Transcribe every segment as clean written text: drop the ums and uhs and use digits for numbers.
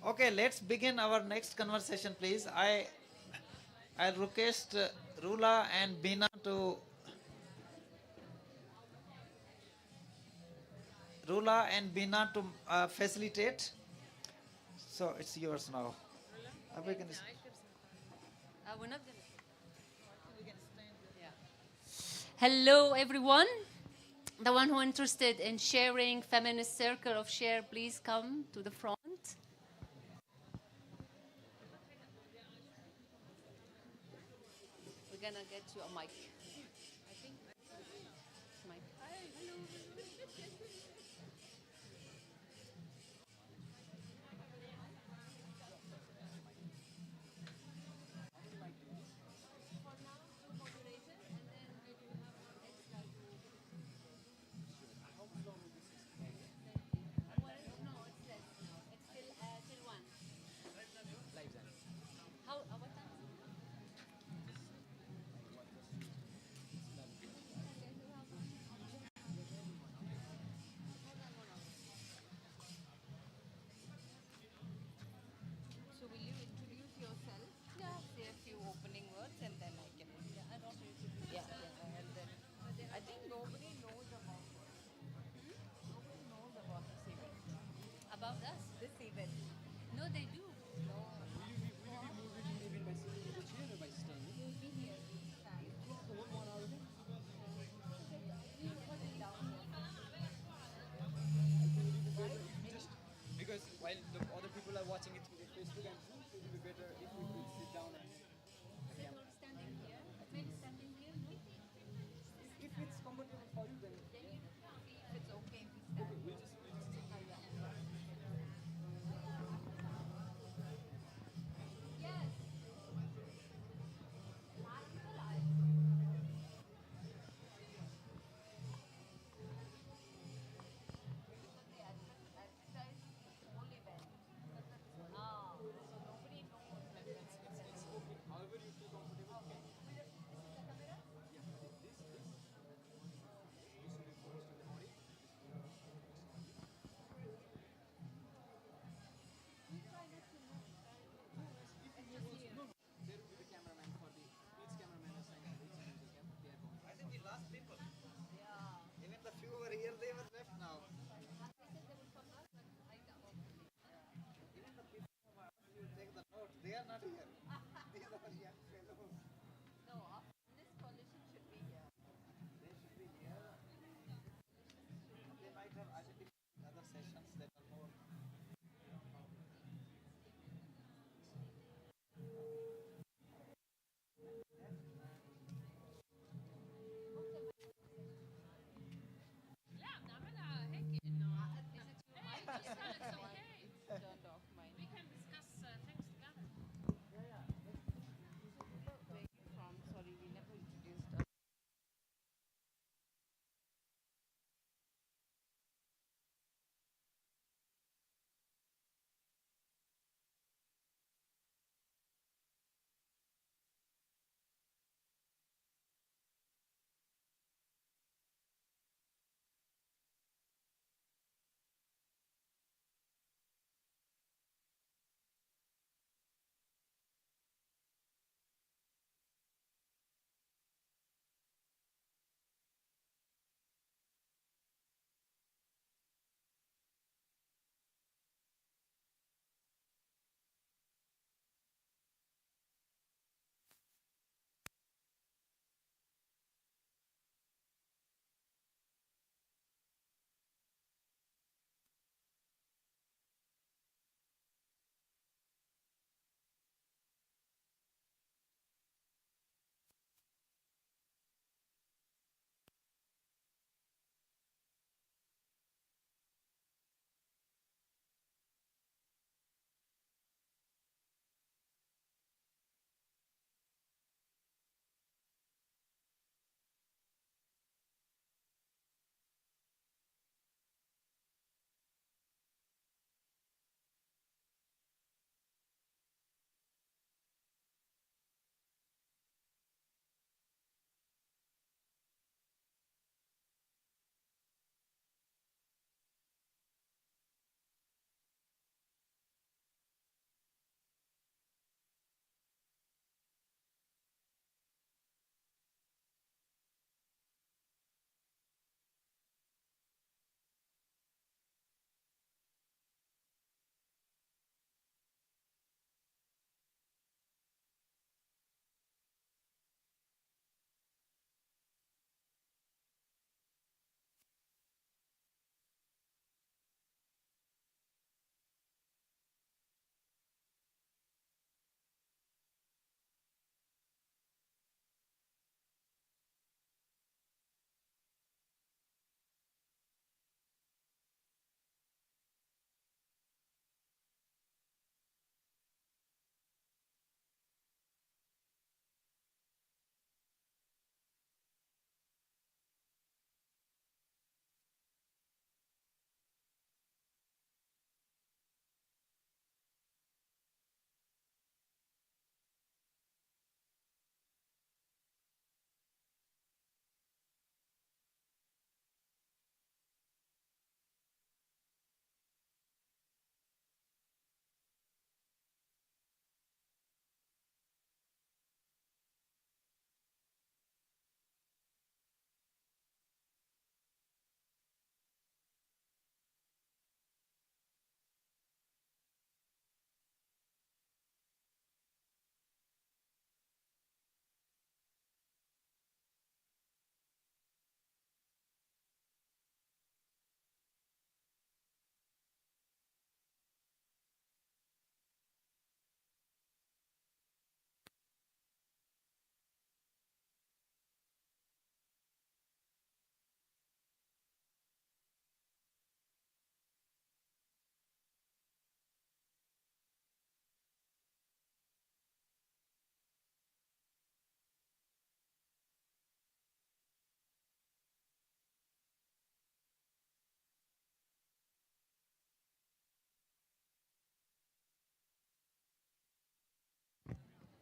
Okay, let's begin our next conversation, please. I'll request Rula and Bina to facilitate. So it's yours now. We can- We're not gonna. Yeah. Hello, everyone. The one who interested in sharing feminist circle of share, please come to the front. We're gonna get you a mic. I think mic. How? What time? So will you introduce yourself? Yeah. Say a few opening words and then I can. Yeah, I don't introduce. Yeah, yeah, and then I think nobody knows about. Nobody knows about this event. About us? This event. No, they do. No. You'll be here this time. Sit or standing here? Maybe standing here, no? Then you see if it's okay if we stand. Oh, yeah. Yes.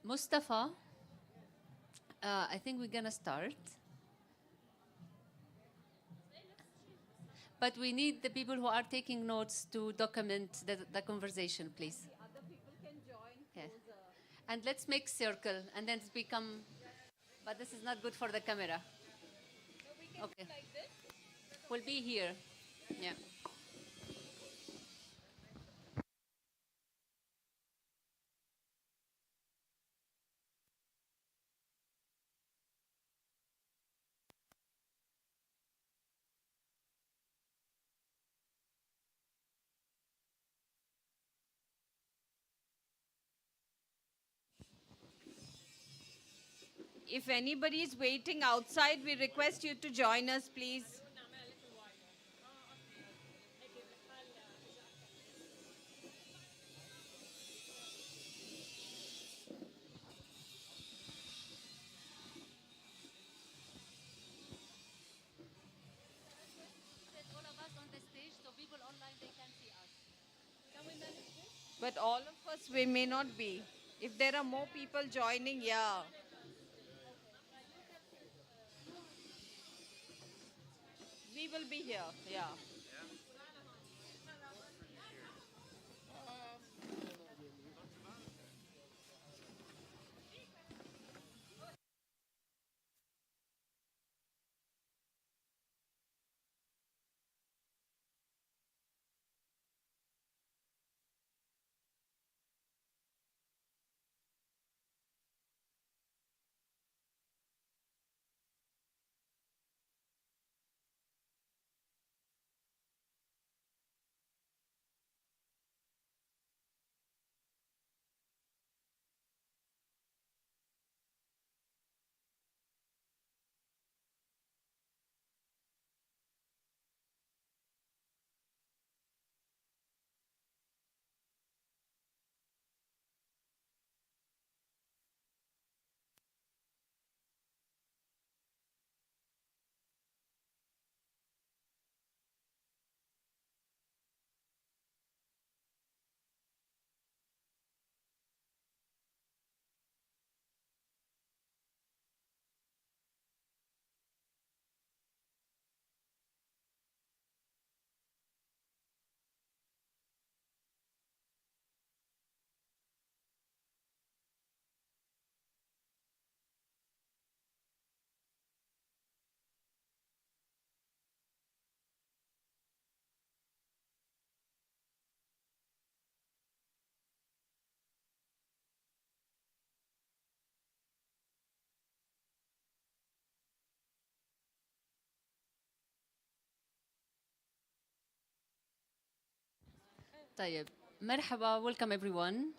Mustafa, I think we're gonna start. But we need the people who are taking notes to document the conversation, please. Other people can join Yes. closer. And let's make circle and then become, but this is not good for the camera. No, we can Okay. do like this. We'll be here. Yeah. If anybody is waiting outside, we request you to join us, please. All of us on the stage so people online they can see us. Can we manage this? But all of us, we may not be. If there are more people joining, yeah. We will be here, yeah. طيب. مرحبا, welcome everyone.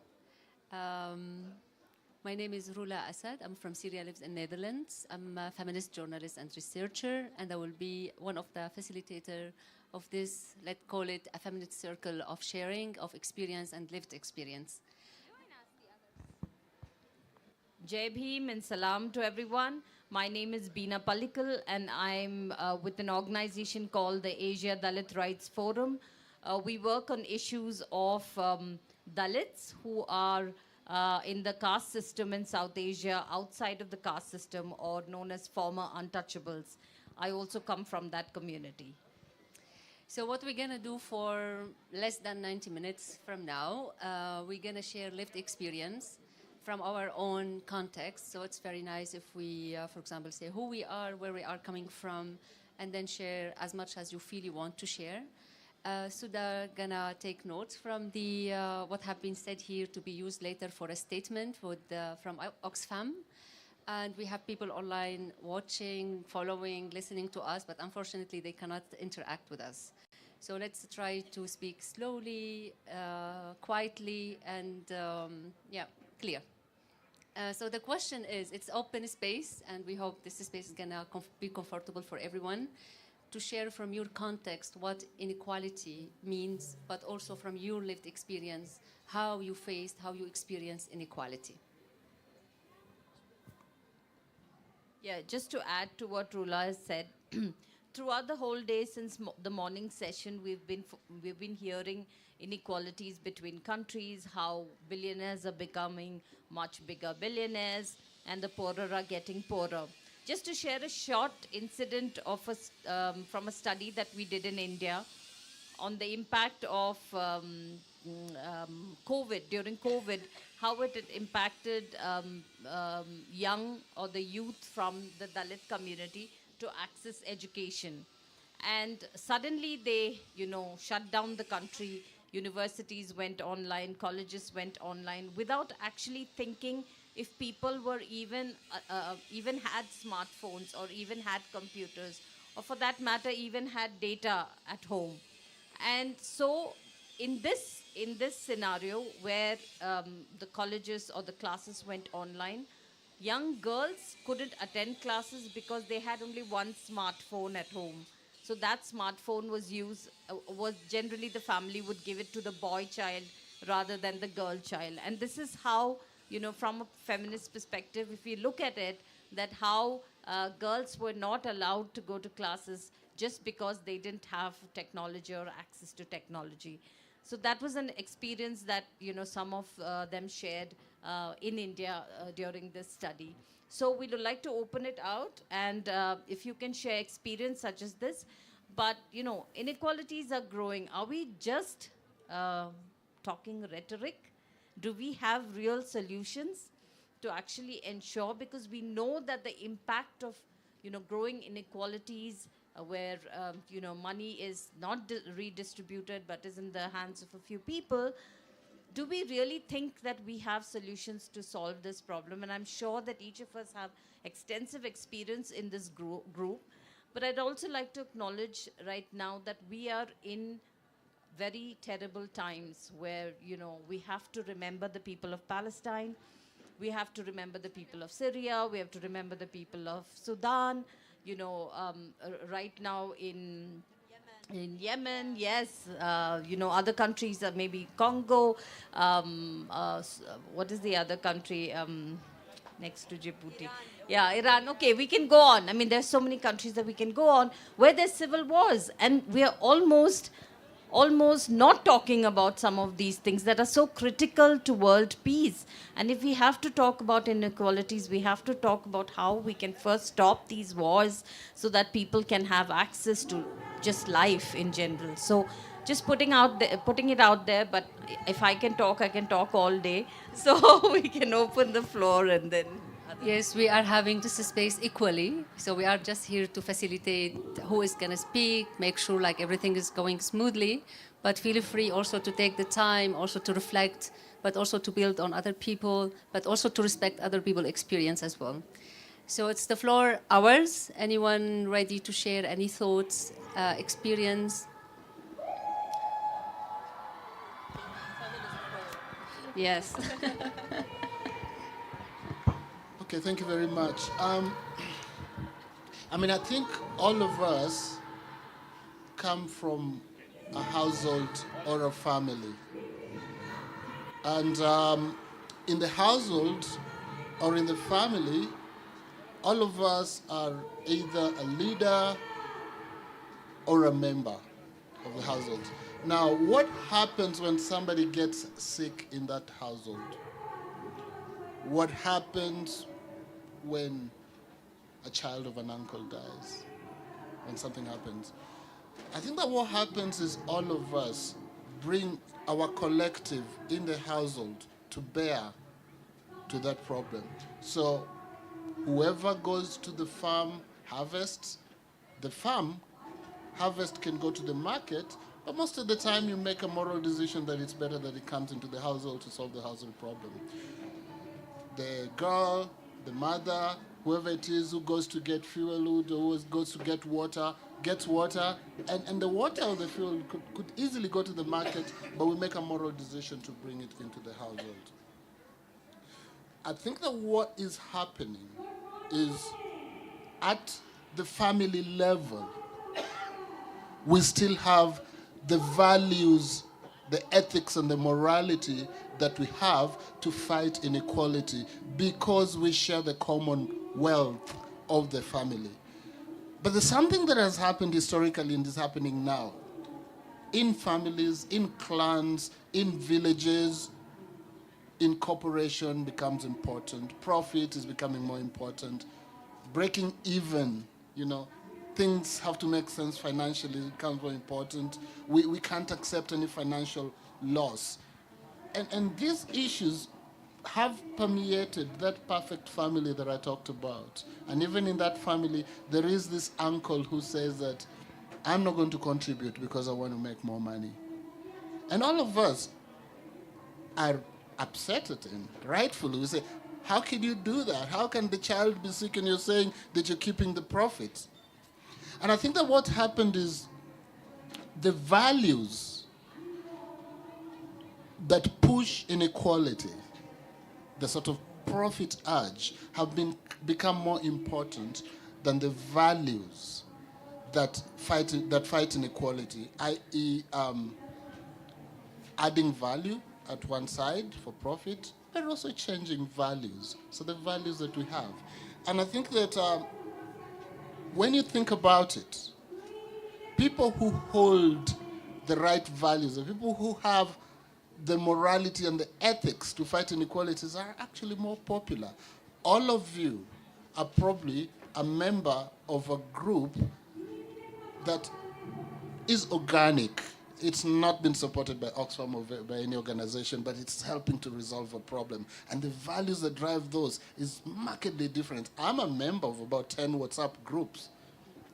Um, my name is Rula Asad. I'm from Syria, lives in Netherlands. I'm a feminist journalist and researcher, and I will be one of the facilitator of this, let's call it a feminist circle of sharing of experience and lived experience. Jai Bhim and salam to everyone. My name is Beena Palikal and I'm with an organization called the Asia Dalit Rights Forum. We work on issues of Dalits who are in the caste system in South Asia, outside of the caste system, or known as former untouchables. I also come from that community. So what we're gonna do for less than 90 minutes from now, we're gonna share lived experience from our own context. So it's very nice if we, for example, say who we are, where we are coming from, and then share as much as you feel you want to share. Sudha gonna take notes from the what have been said here to be used later for a statement from Oxfam. And we have people online watching, following, listening to us, but unfortunately they cannot interact with us. So let's try to speak slowly, quietly, and clear. So the question is, it's open space, and we hope this space is gonna be comfortable for everyone to share from your context what inequality means, but also from your lived experience, how you faced, how you experience inequality. Yeah, just to add to what Rula has said, throughout the whole day since the morning session, we've been hearing inequalities between countries, how billionaires are becoming much bigger billionaires, and the poorer are getting poorer. Just to share a short incident from a study that we did in India on the impact of COVID, during COVID, how it had impacted young or the youth from the Dalit community to access education. And suddenly they, shut down the country. Universities went online, colleges went online without actually thinking if people were even had smartphones or even had computers, or for that matter, even had data at home. And so in this scenario where the colleges or the classes went online, young girls couldn't attend classes because they had only one smartphone at home. So that smartphone was generally the family would give it to the boy child rather than the girl child. And this is how, from a feminist perspective, if we look at it, that how girls were not allowed to go to classes just because they didn't have technology or access to technology. So that was an experience that some of them shared in India during this study. So we would like to open it out, and if you can share experience such as this. But inequalities are growing. Are we just talking rhetoric? Do we have real solutions to actually ensure? Because we know that the impact of growing inequalities, where money is not redistributed but is in the hands of a few people, do we really think that we have solutions to solve this problem? And I'm sure that each of us have extensive experience in this group. But I'd also like to acknowledge right now that we are in very terrible times where, we have to remember the people of Palestine. We have to remember the people of Syria. We have to remember the people of Sudan. Right now in Yemen, yes, other countries, maybe Congo. What is the other country next to Djibouti? Iran. Yeah, Iran. Okay, we can go on. I mean, there's so many countries that we can go on where there's civil wars, and we are almost not talking about some of these things that are so critical to world peace. And if we have to talk about inequalities, we have to talk about how we can first stop these wars so that people can have access to just life in general. So just putting it out there, but if I can talk all day. So we can open the floor and then Yes, we are having this space equally. So we are just here to facilitate who is going to speak, make sure like everything is going smoothly. But feel free also to take the time, also to reflect, but also to build on other people, but also to respect other people's experience as well. So it's the floor ours. Anyone ready to share any thoughts, experience? Yes. Okay, thank you very much. I think all of us come from a household or a family. And in the household or in the family, all of us are either a leader or a member of the household. Now, what happens when somebody gets sick in that household? What happens when a child of an uncle dies, when something happens? I think that what happens is all of us bring our collective in the household to bear to that problem. So whoever goes to the farm harvests, the farm harvest can go to the market, but most of the time you make a moral decision that it's better that it comes into the household to solve the household problem. The girl, the mother, whoever it is who goes to get fuel, who goes to get water, gets water, and the water or the fuel could easily go to the market, but we make a moral decision to bring it into the household. I think that what is happening is at the family level, we still have the values, the ethics and the morality that we have to fight inequality because we share the common wealth of the family. But there's something that has happened historically and is happening now. In families, in clans, in villages, incorporation becomes important. Profit is becoming more important. Breaking even, things have to make sense financially, it becomes more important. We can't accept any financial loss. And these issues have permeated that perfect family that I talked about. And even in that family, there is this uncle who says that I'm not going to contribute because I want to make more money. And all of us are upset at him, rightfully. We say, how can you do that? How can the child be sick and you're saying that you're keeping the profits? And I think that what happened is the values that push inequality, the sort of profit urge, have become more important than the values that fight inequality, i.e., adding value at one side for profit, but also changing values. So the values that we have. And I think that when you think about it, people who hold the right values, the people who have the morality and the ethics to fight inequalities are actually more popular. All of you are probably a member of a group that is organic. It's not been supported by Oxfam or by any organization, but it's helping to resolve a problem. And the values that drive those is markedly different. I'm a member of about 10 WhatsApp groups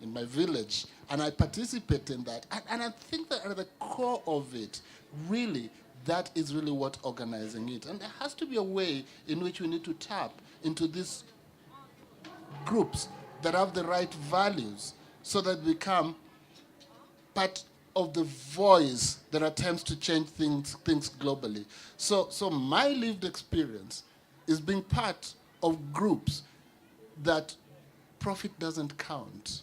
in my village, and I participate in that. And I think that at the core of it, really, that is really what organizing it. And there has to be a way in which we need to tap into these groups that have the right values so that we become part of the voice that attempts to change things globally. So my lived experience is being part of groups that profit doesn't count,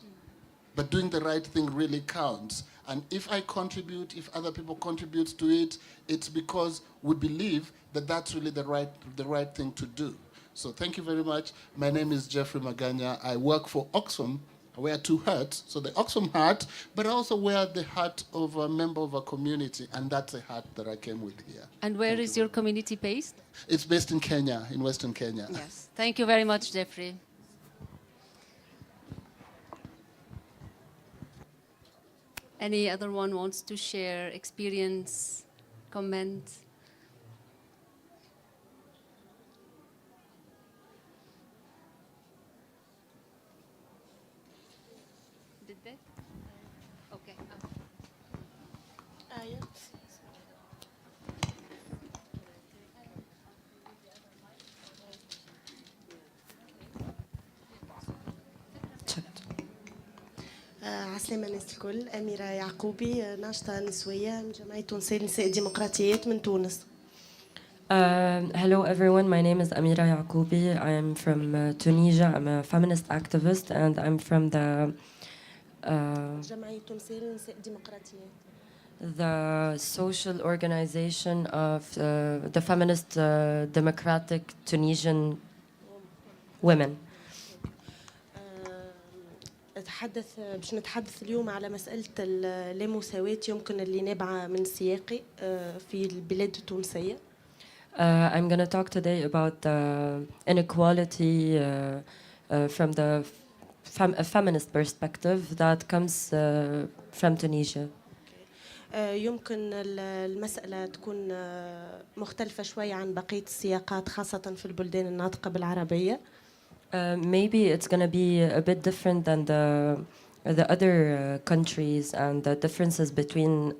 but doing the right thing really counts. And if I contribute, if other people contribute to it, it's because we believe that that's really the right thing to do. So thank you very much. My name is Jeffrey Maganya. I work for Oxfam. I wear two hats, so the Oxfam hat, but I also wear the hat of a member of a community, and that's a hat that I came with here. And where is your community based? It's based in Kenya, in Western Kenya. Yes. Thank you very much, Jeffrey. Any other one wants to share experience, comment? Did they? Okay. عسلامة الناس الكل. أميرة يعقوبي، ناشطة نسوية من جمعية تونسية للنساء الديمقراطيات من تونس. Hello everyone, my name is Amira Yaqoubi. I am from Tunisia. I'm a feminist activist and I'm from جمعية تونسية للنساء الديمقراطيات. the social organization of the feminist democratic Tunisian women. باش نتحدث اليوم على مسألة اللامساواة يمكن اللي نابعة من سياقي في البلاد التونسية. I'm going to talk today about inequality from the feminist perspective that comes from Tunisia. يمكن المسألة تكون مختلفة شوية عن بقية السياقات خاصة في البلدان الناطقة بالعربية. Maybe it's going to be a bit different than the other countries and the differences between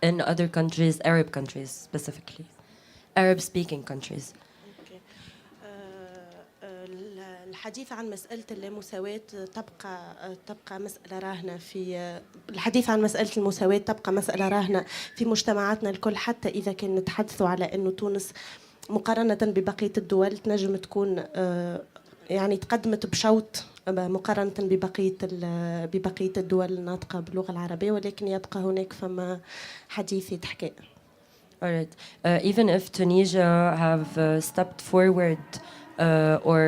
in other countries, Arab countries specifically, Arab-speaking countries. الحديث عن مسألة اللامساواة تبقى مسألة راهنة في الحديث عن مسألة المساواة تبقى مسألة راهنة في مجتمعاتنا الكل، حتى إذا كان نتحدثوا على إنه تونس مقارنة ببقية الدول تنجم تكون يعني تقدمت بشوط مقارنة ببقية الدول الناطقة باللغة العربية، ولكن يبقى هناك فما حديث يتحكى. All right. Even if Tunisia have stepped forward or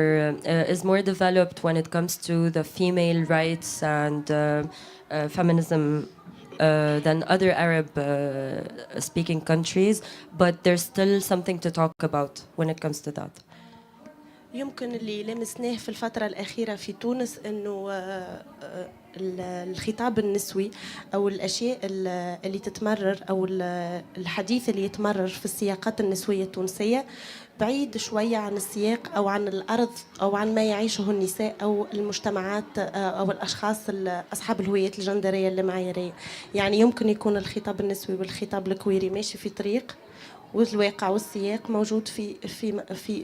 is more developed when it comes to the female rights and feminism than other Arab speaking countries, but there's still something to talk about when it comes to that. يمكن اللي لمسناه في الفترة الأخيرة في تونس أنه الخطاب النسوي أو الأشياء اللي تتمرر أو الحديث اللي يتمرر في السياقات النسوية التونسية بعيد شوية عن السياق أو عن الأرض أو عن ما يعيشه النساء أو المجتمعات أو الأشخاص أصحاب الهويات الجندرية اللامعيارية. يعني يمكن يكون الخطاب النسوي والخطاب الكويري ماشي في طريق والواقع والسياق موجود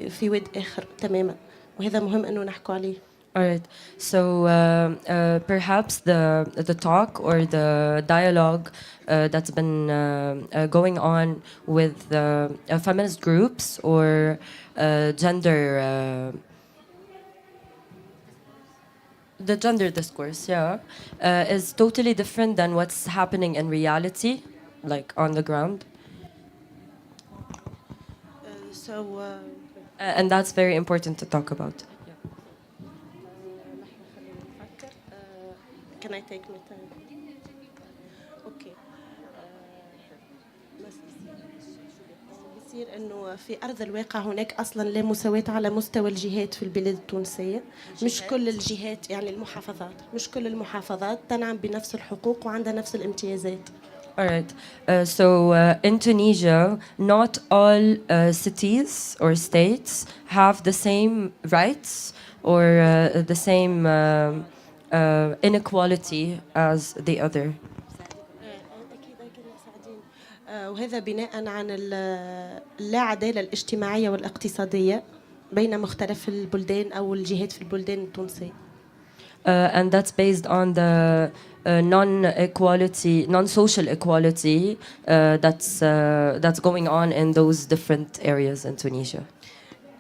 في واد آخر تماما، وهذا مهم إنه نحكوا عليه. All right. So perhaps the talk or the dialogue that's been going on with feminist groups or gender the gender discourse, is totally different than what's happening in reality, like on the ground. And that's very important to talk about. Can I take my time? Okay. بيصير انه في ارض الواقع هناك اصلا لا مساواة على مستوى الجهات في البلاد التونسية. مش كل الجهات، يعني المحافظات، مش كل المحافظات تنعم بنفس الحقوق وعندها نفس الامتيازات. All right. So in Tunisia, not all cities or states have the same rights or the same inequality as the other. وهذا بناء عن اللا عدالة الاجتماعية والاقتصادية بين مختلف البلدان أو الجهات في البلدان التونسية. And that's based on the non-social equality that's going on in those different areas in Tunisia.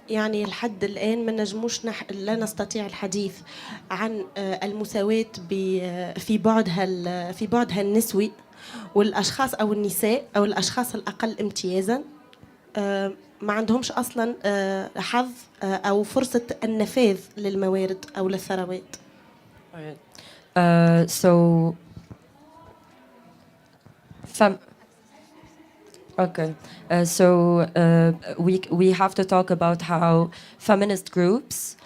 يعني لحد الآن ما نجموش لا نستطيع الحديث عن المساواة في بعدها النسوي، والأشخاص أو النساء أو الأشخاص الأقل امتيازا ما عندهمش أصلا حظ أو فرصة النفاذ للموارد أو للثروات. So okay. We have to talk about how feminist groups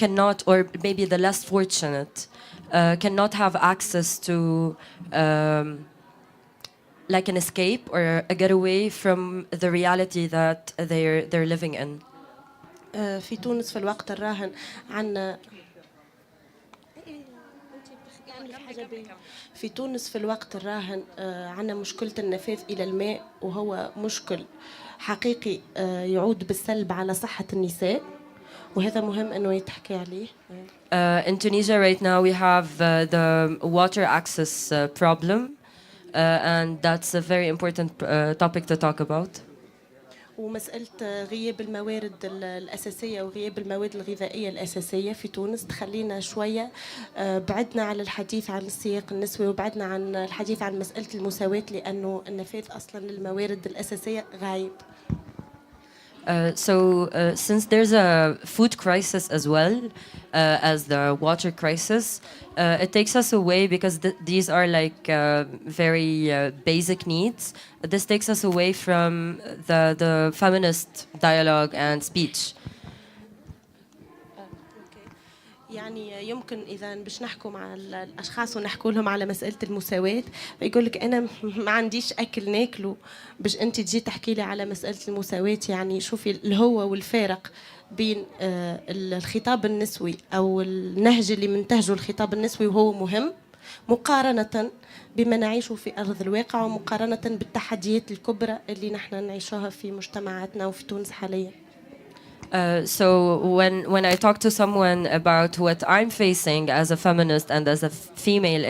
cannot, or maybe the less fortunate, cannot have access to like an escape or a getaway from the reality that they're living in. في تونس في الوقت الراهن عنا في تونس في الوقت الراهن عنا مشكلة النفاذ إلى الماء، وهو مشكل حقيقي يعود بالسلب على صحة النساء، وهذا مهم إنه يتحكي عليه. In Tunisia right now we have the water access problem, and that's a very important topic to talk about. ومسألة غياب الموارد الأساسية وغياب المواد الغذائية الأساسية في تونس تخلينا شوية بعدنا عن الحديث عن السياق النسوي وبعدنا عن الحديث عن مسألة المساواة، لأنه النفاذ أصلا للموارد الأساسية غايب. Since there's a food crisis as well as the water crisis, it takes us away because these are like very basic needs. This takes us away from the feminist dialogue and speech. يعني يمكن إذا باش نحكوا مع الأشخاص ونحكوا لهم على مسألة المساواة، يقول لك أنا ما عنديش أكل ناكله باش أنت تجي تحكي لي على مسألة المساواة. يعني شوفي الهوة والفارق بين الخطاب النسوي أو النهج اللي منتهجه الخطاب النسوي وهو مهم مقارنة بما نعيشه في أرض الواقع ومقارنة بالتحديات الكبرى اللي نحن نعيشها في مجتمعاتنا وفي تونس حاليا. So when I talk to someone about what I'm facing as a feminist and as a female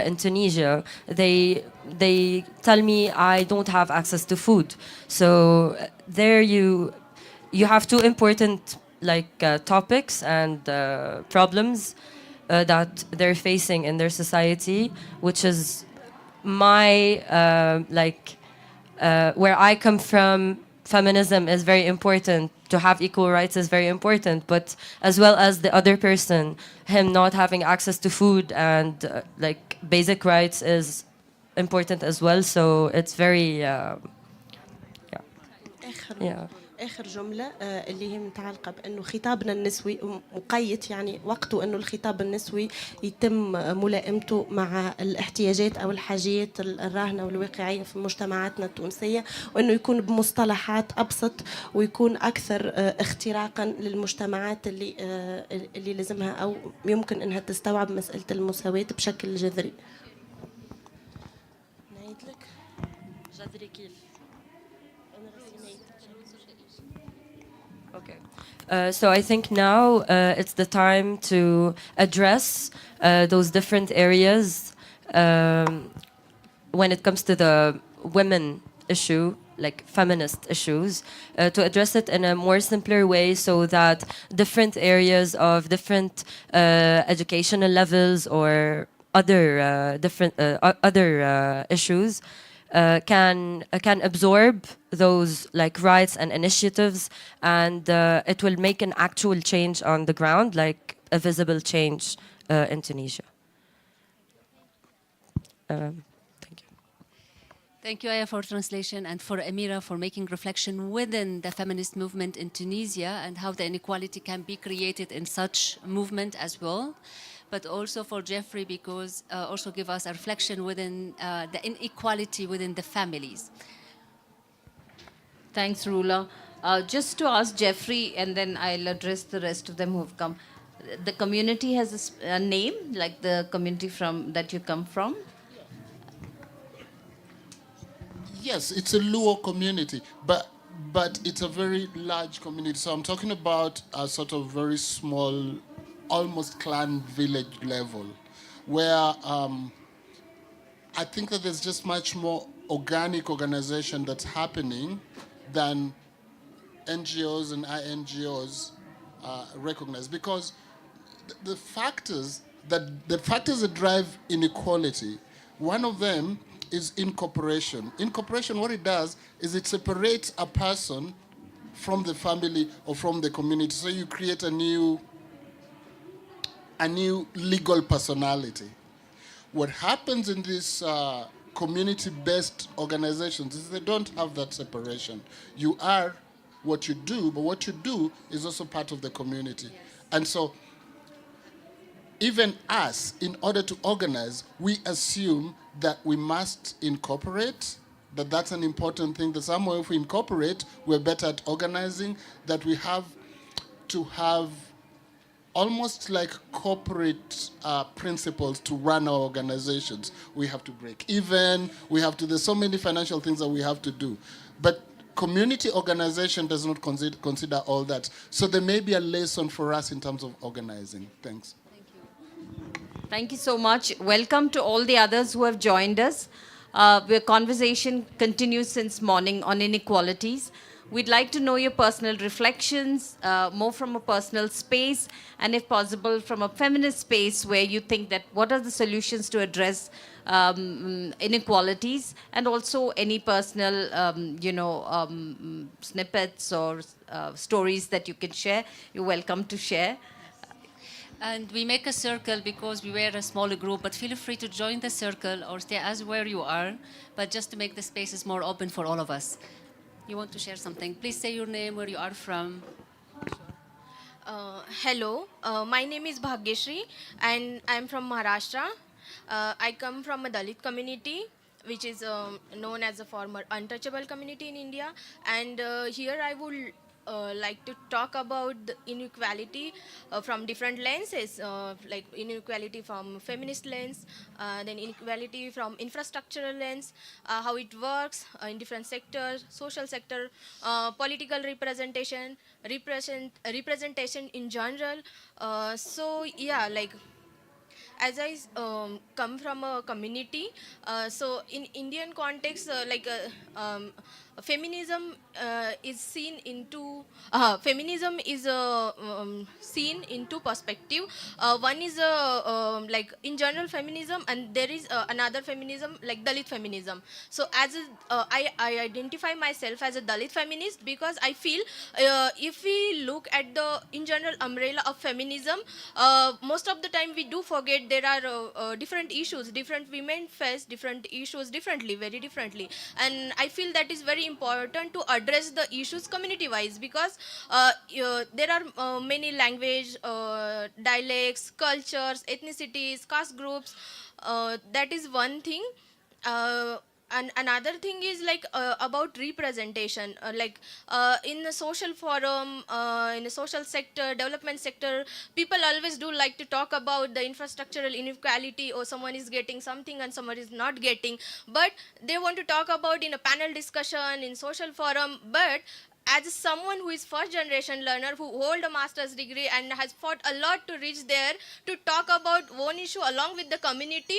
in Tunisia, they tell me I don't have access to food. So there you have two important like topics and problems that they're facing in their society, which is my where I come from. feminism is very important, to have equal rights is very important, but as well as the other person, him not having access to food and like basic rights is important as well. So it's very yeah. اخر Yeah. اخر جمله اللي هي متعلقه بانه خطابنا النسوي مقيد، يعني وقته انه الخطاب النسوي يتم ملائمته مع الاحتياجات او الحاجات الراهنه والواقعيه في مجتمعاتنا التونسيه، وانه يكون بمصطلحات ابسط ويكون اكثر اختراقا للمجتمعات اللي لازمها او يمكن انها تستوعب مساله المساواه بشكل جذري. نعيد لك جذري كيف؟ Okay. So I think now it's the time to address those different areas when it comes to the women issue, like feminist issues, to address it in a more simpler way so that different areas of different educational levels or other different other issues can absorb those like rights and initiatives, and it will make an actual change on the ground, like a visible change in Tunisia. Thank you. Thank you, Aya, for translation, and for Amira for making reflection within the feminist movement in Tunisia and how the inequality can be created in such movement as well. But also for Jeffrey, because also give us a reflection within the inequality within the families. Thanks, Rula. Just to ask Jeffrey, and then I'll address the rest of them who have come. The community has a name, like the community from that you come from. Yes, it's a Luo community, but it's a very large community. So I'm talking about a sort of very small, almost clan village level, where I think that there's just much more organic organization that's happening than NGOs and INGOs recognize, because the factors that drive inequality, one of them is incorporation. Incorporation, what it does is it separates a person from the family or from the community. So you create a new legal personality. What happens in these community-based organizations is they don't have that separation. You are what you do, but what you do is also part of the community. And so even us, in order to organize, we assume that we must incorporate, that that's an important thing, that somewhere if we incorporate, we're better at organizing, that we have to have almost like corporate principles to run our organizations. We have to break even, there's so many financial things that we have to do. But community organization does not consider all that. So there may be a lesson for us in terms of organizing. Thanks. Thank you so much. Welcome to all the others who have joined us. Our conversation continues since morning on inequalities. We'd like to know your personal reflections, more from a personal space, and if possible, from a feminist space where you think that what are the solutions to address inequalities, and also any personal, snippets or stories that you can share. You're welcome to share. And we make a circle because we were a smaller group, but feel free to join the circle or stay as where you are, but just to make the spaces more open for all of us. You want to share something? Please say your name, where you are from. Hello, my name is Bhagyashri and I'm from Maharashtra. I come from a Dalit community, which is known as a former untouchable community in India. And here I would like to talk about the inequality from different lenses, like inequality from feminist lens, then inequality from infrastructural lens, how it works in different sectors, social sector, political representation in general. So yeah, like as I come from a community, so in Indian context, feminism is seen into feminism is seen into perspective. One is like in general feminism, and there is another feminism like Dalit feminism. So as a, I identify myself as a Dalit feminist because I feel if we look at the in general umbrella of feminism, most of the time we do forget there are different issues, different women face different issues differently, very differently. And I feel that is very important to address the issues community wise, because there are many language, dialects, cultures, ethnicities, caste groups. That is one thing. And another thing is like about representation, in the social forum, in the social sector, development sector, people always do like to talk about the infrastructural inequality, or someone is getting something and someone is not getting, but they want to talk about in a panel discussion in social forum. But as someone who is first generation learner who hold a master's degree and has fought a lot to reach there to talk about one issue along with the community,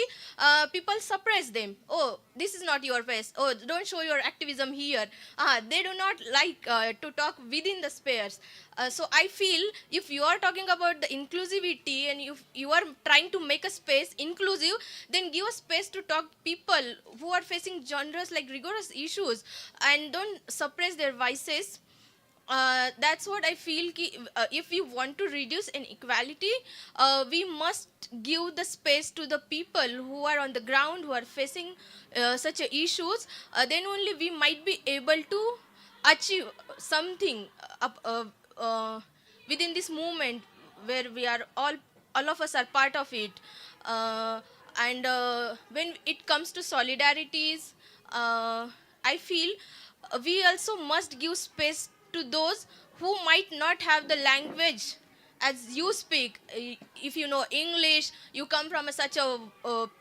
people suppress them. Oh, this is not your face. Oh, don't show your activism here. They do not like to talk within the spares. So I feel if you are talking about the inclusivity and if you are trying to make a space inclusive, then give a space to talk people who are facing genres like rigorous issues, and don't suppress their voices. That's what I feel. If we want to reduce inequality, we must give the space to the people who are on the ground, who are facing such issues. Then only we might be able to achieve something within this movement where we are all of us are part of it. And when it comes to solidarities, I feel we also must give space to those who might not have the language as you speak. If you know English, you come from such a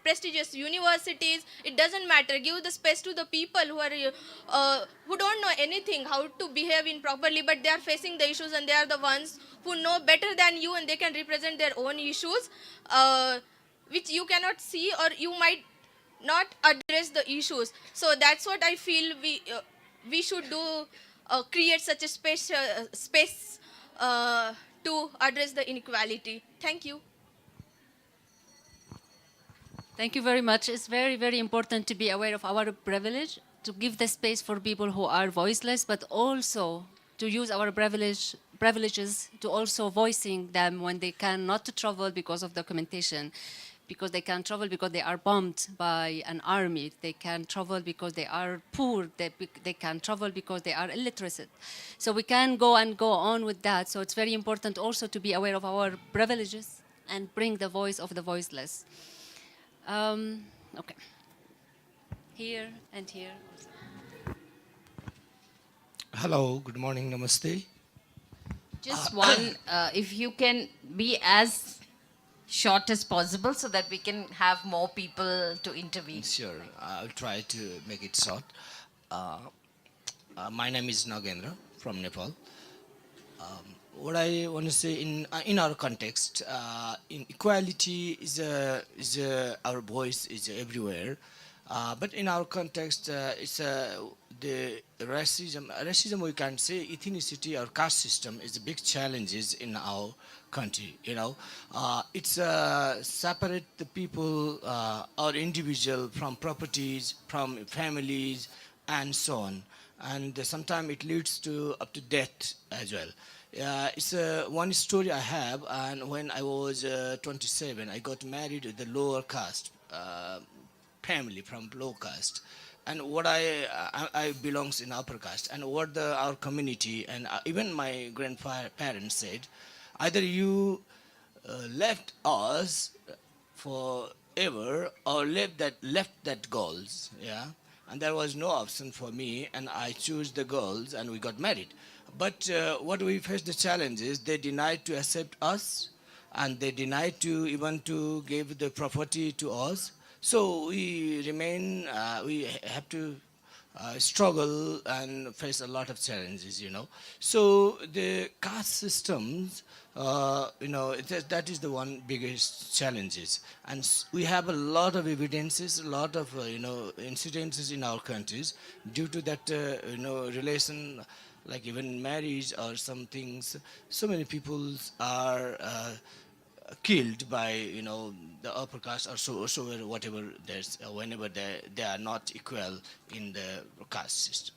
prestigious universities, it doesn't matter. Give the space to the people who don't know anything how to behave in properly, but they are facing the issues, and they are the ones who know better than you, and they can represent their own issues, which you cannot see, or you might not address the issues. So that's what I feel we should do, create such a space to address the inequality. Thank you. Thank you very much. It's very, very important to be aware of our privilege, to give the space for people who are voiceless, but also to use our privileges to also voicing them when they cannot to travel because of documentation, because they can't travel because they are bombed by an army. They can't travel because they are poor. They can't travel because they are illiterate. So we can go and go on with that. So it's very important also to be aware of our privileges and bring the voice of the voiceless. Okay. Here and here. Hello, good morning, namaste. Just one, if you can be as short as possible so that we can have more people to intervene. Sure, I'll try to make it short. My name is Nagendra from Nepal. What I want to say in our context, inequality is our voice is everywhere, but in our context, it's the racism we can say ethnicity or caste system is a big challenges in our country. You know, it's separate the people or individual from properties, from families, and so on, and sometimes it leads to up to death as well. It's one story I have, and when I was 27, I got married with the lower caste family from low caste, and what I belongs in upper caste, and what our community and even my grandparents said, either you left us forever or left that goals, yeah, and there was no option for me, and I chose the girls, and we got married. But what we faced the challenge is they denied to accept us, and they denied to even to give the property to us. So we remain. We have to struggle and face a lot of challenges, So the caste systems, that is the one biggest challenges. And we have a lot of evidences, a lot of, incidences in our countries due to that, relation, like even marriage or some things. So many people are killed by the upper caste or so whatever there's whenever they are not equal in the caste system,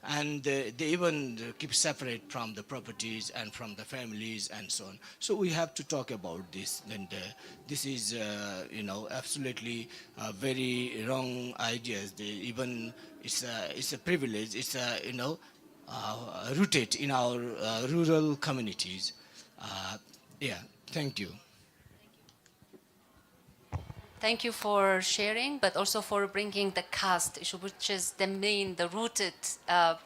and they even keep separate from the properties and from the families and so on. So we have to talk about this, and this is absolutely very wrong ideas. Even it's a privilege, it's rooted in our rural communities. Yeah, thank you. Thank you for sharing, but also for bringing the caste issue, which is the main, the rooted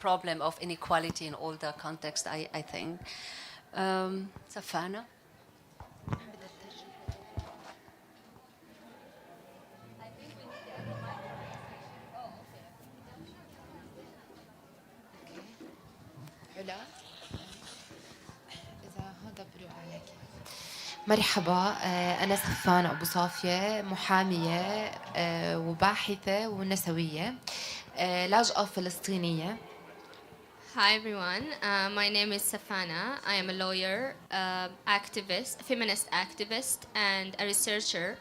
problem of inequality in all the context, I think. Safana? علا إذا هذا بروح عليك. مرحبا، أنا سفانة أبو صافية، محامية وباحثة ونسوية، لاجئة فلسطينية. Hi everyone, my name is Safana. I am a lawyer, activist, feminist activist, and a researcher.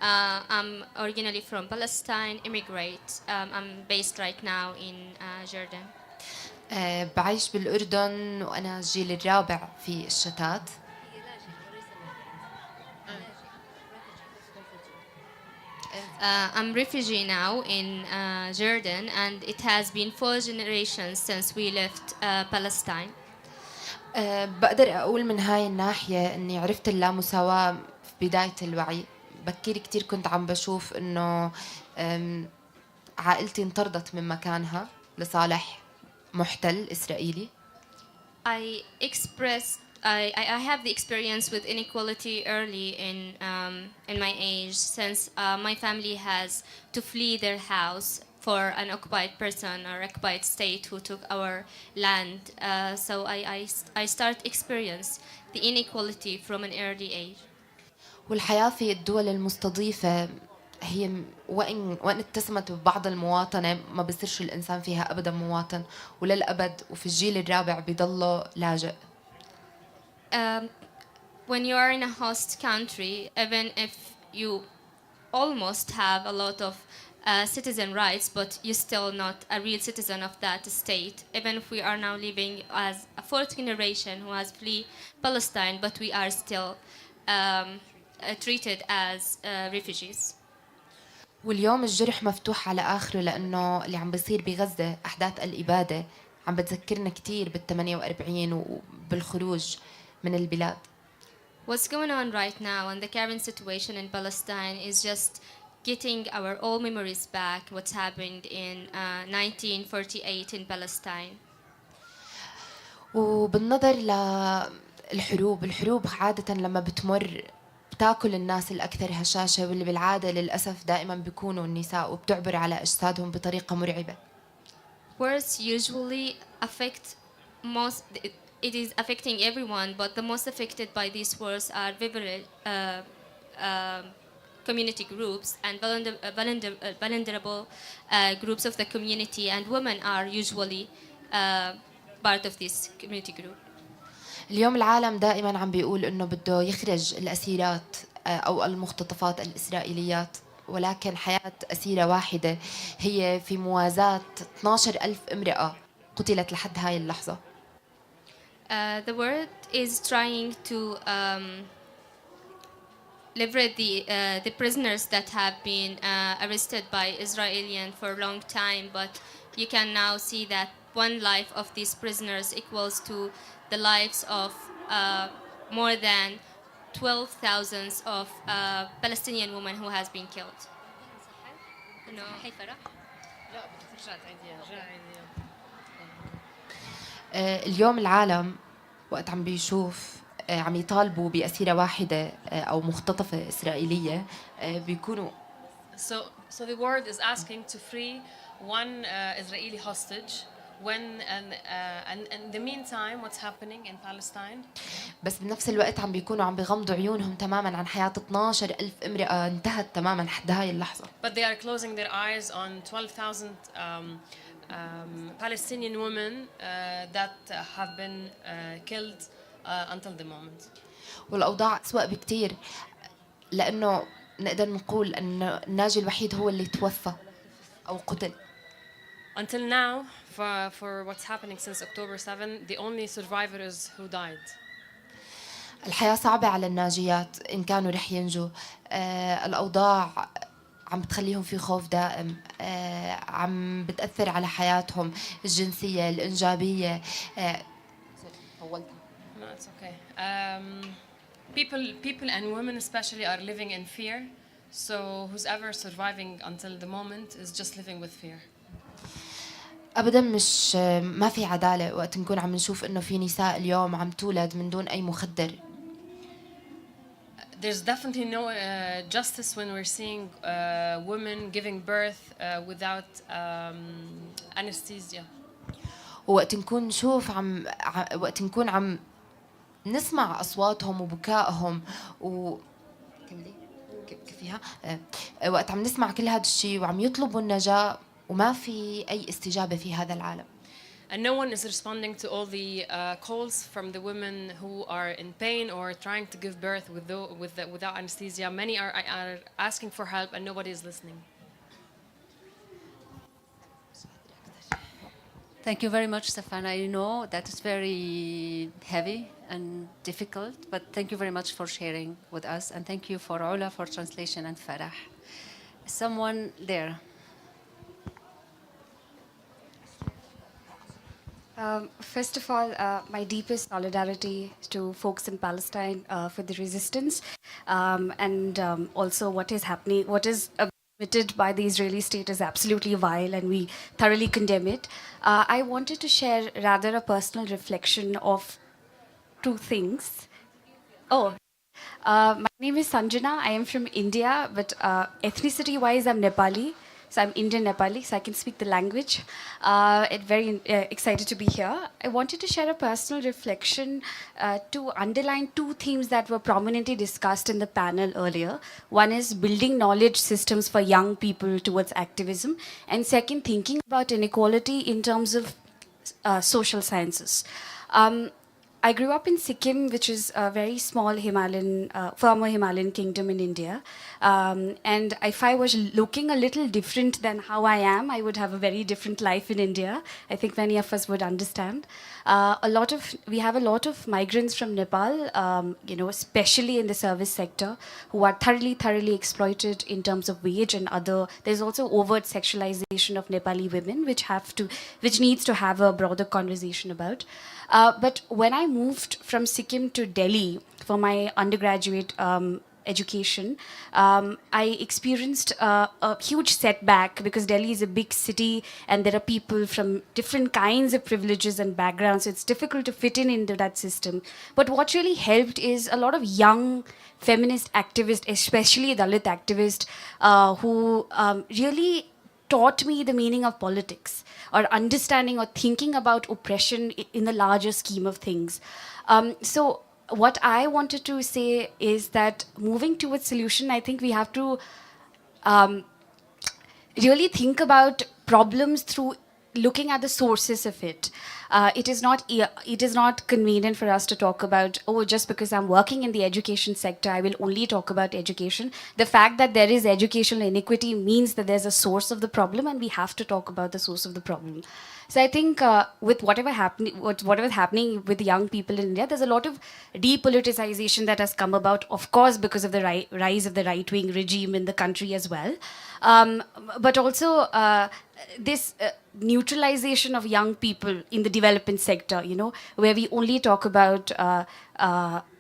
I'm originally from Palestine, immigrate. I'm based right now in Jordan. بعيش بالأردن وأنا الجيل الرابع في الشتات. I'm refugee now in Jordan, and it has been 4 generations since we left Palestine. بقدر أقول من هاي الناحية أني عرفت اللامساواة في بداية الوعي. بكير كتير كنت عم بشوف أنه عائلتي انطردت من مكانها لصالح محتل إسرائيلي. I have the experience with inequality early in my age, since my family has to flee their house for an occupied person or occupied state who took our land. So I start experience the inequality from an early age. والحياة في الدول المستضيفة هي وإن اتسمت ببعض المواطنة ما بصيرش الإنسان فيها أبدا مواطن وللأبد، وفي الجيل الرابع بيضله لاجئ. When you are in a host country, even if you almost have a lot of citizen rights, but you're still not a real citizen of that state. Even if we are now living as a 4th generation who has flee Palestine, but we are still treated as refugees. واليوم الجرح مفتوح على آخره، لأنه اللي عم بيصير بغزة أحداث الإبادة عم بتذكرنا كتير بال48 وبالخروج من البلاد. What's going on right now and the current situation in Palestine is just getting our old memories back, what's happened in 1948 in Palestine. وبالنظر الحروب عادة لما بتمر بتاكل الناس الأكثر هشاشة، واللي بالعادة للأسف دائما بيكونوا النساء، وبتعبر على أجسادهم بطريقة مرعبة. Wars usually affect it is affecting everyone, but the most affected by these wars are community groups and vulnerable groups of the community, and women are usually part of this community group. اليوم العالم دائما عم بيقول إنه بده يخرج الأسيرات أو المختطفات الإسرائيليات، ولكن حياة أسيرة واحدة هي في موازاة 12,000 امرأة قتلت لحد هاي اللحظة. The world is trying to liberate the prisoners that have been arrested by Israelis for a long time, but you can now see that one life of these prisoners equals to the lives of more than 12,000 of Palestinian women who has been killed. No. اليوم العالم وقت عم بيشوف عم يطالبوا بأسيرة واحدة أو مختطفة إسرائيلية بيكونوا So the world is asking to free one Israeli hostage. When and in the meantime, what's happening in Palestine? بس بنفس الوقت عم بيكونوا عم بيغمضوا عيونهم تماما عن حياة 12 ألف امرأة انتهت تماما حد هاي اللحظة. But they are closing their eyes on 12,000 Palestinian women that have been killed until the moment. والأوضاع أسوأ بكتير لأنه نقدر نقول أن الناجي الوحيد هو اللي توفى أو قتل. Until now, for what's happening since October 7, the only survivor is who died. الحياة صعبة على الناجيات إن كانوا رح ينجوا. الأوضاع عم بتخليهم في خوف دائم. عم بتأثر على حياتهم الجنسية الإنجابية. No, it's okay. People and women especially are living in fear. So who's ever surviving until the moment is just living with fear. ابدا مش ما في عداله وقت نكون عم نشوف انه في نساء اليوم عم تولد من دون اي مخدر. There's definitely no justice when we're seeing women giving birth without anesthesia. وقت نكون نشوف وقت نكون عم نسمع اصواتهم وبكائهم كيف فيها وقت عم نسمع كل هذا الشيء وعم يطلبوا النجاة وما في أي استجابة في هذا العالم. And no one is responding to all the calls from the women who are in pain or trying to give birth without anesthesia. Many are asking for help and nobody is listening. Thank you very much, Stefan. I know that is very heavy and difficult, but thank you very much for sharing with us. And thank you for Ola for translation and Farah. Someone there. First of all, my deepest solidarity to folks in Palestine for the resistance and also what is happening, what is committed by the Israeli state is absolutely vile and we thoroughly condemn it. I wanted to share rather a personal reflection of two things. Oh, my name is Sanjana. I am from India, but ethnicity-wise, I'm Nepali. So I'm Indian Nepali, so I can speak the language. Very excited to be here. I wanted to share a personal reflection to underline two themes that were prominently discussed in the panel earlier. One is building knowledge systems for young people towards activism, and second, thinking about inequality in terms of social sciences. I grew up in Sikkim, which is a very small former Himalayan kingdom in India. And if I was looking a little different than how I am, I would have a very different life in India. I think many of us would understand. We have a lot of migrants from Nepal, especially in the service sector, who are thoroughly exploited in terms of wage and other. There's also overt sexualization of Nepali women, which needs to have a broader conversation about. But when I moved from Sikkim to Delhi for my undergraduate education, I experienced a huge setback because Delhi is a big city and there are people from different kinds of privileges and backgrounds, so it's difficult to fit in into that system. But what really helped is a lot of young feminist activists, especially Dalit activists, who really taught me the meaning of politics or understanding or thinking about oppression in the larger scheme of things. So what I wanted to say is that moving towards solution, I think we have to really think about problems through looking at the sources of it. It is not convenient for us to talk about, just because I'm working in the education sector, I will only talk about education. The fact that there is educational inequity means that there's a source of the problem and we have to talk about the source of the problem. So I think with whatever is happening with young people in India, there's a lot of depoliticization that has come about, of course, because of the rise of the right-wing regime in the country as well. But also this neutralization of young people in the development sector, where we only talk about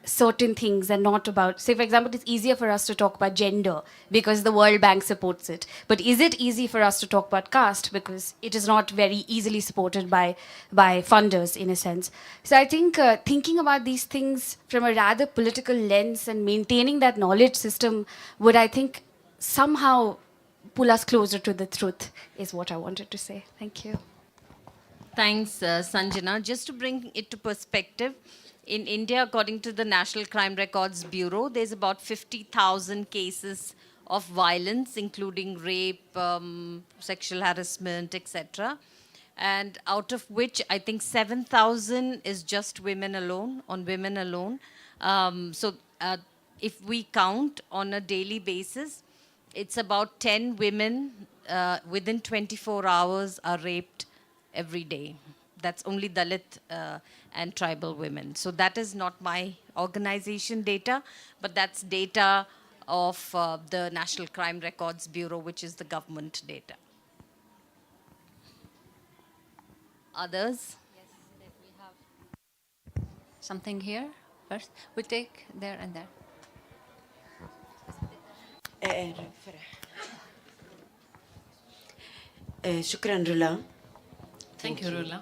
certain things and not about, say, for example, it's easier for us to talk about gender because the World Bank supports it. But is it easy for us to talk about caste because it is not very easily supported by funders, in a sense? So I think thinking about these things from a rather political lens and maintaining that knowledge system would, I think, somehow pull us closer to the truth, is what I wanted to say. Thank you. Thanks, Sanjana. Just to bring it to perspective, in India, according to the National Crime Records Bureau, there's about 50,000 cases of violence, including rape, sexual harassment, etc. And out of which, I think 7,000 is just women alone, on women alone. So if we count on a daily basis, it's about 10 women within 24 hours are raped every day. That's only Dalit and tribal women. So that is not my organization data, but that's data of the National Crime Records Bureau, which is the government data. Others? Something here first. We'll take there and there. شكرا رولا. Thank you, Rula.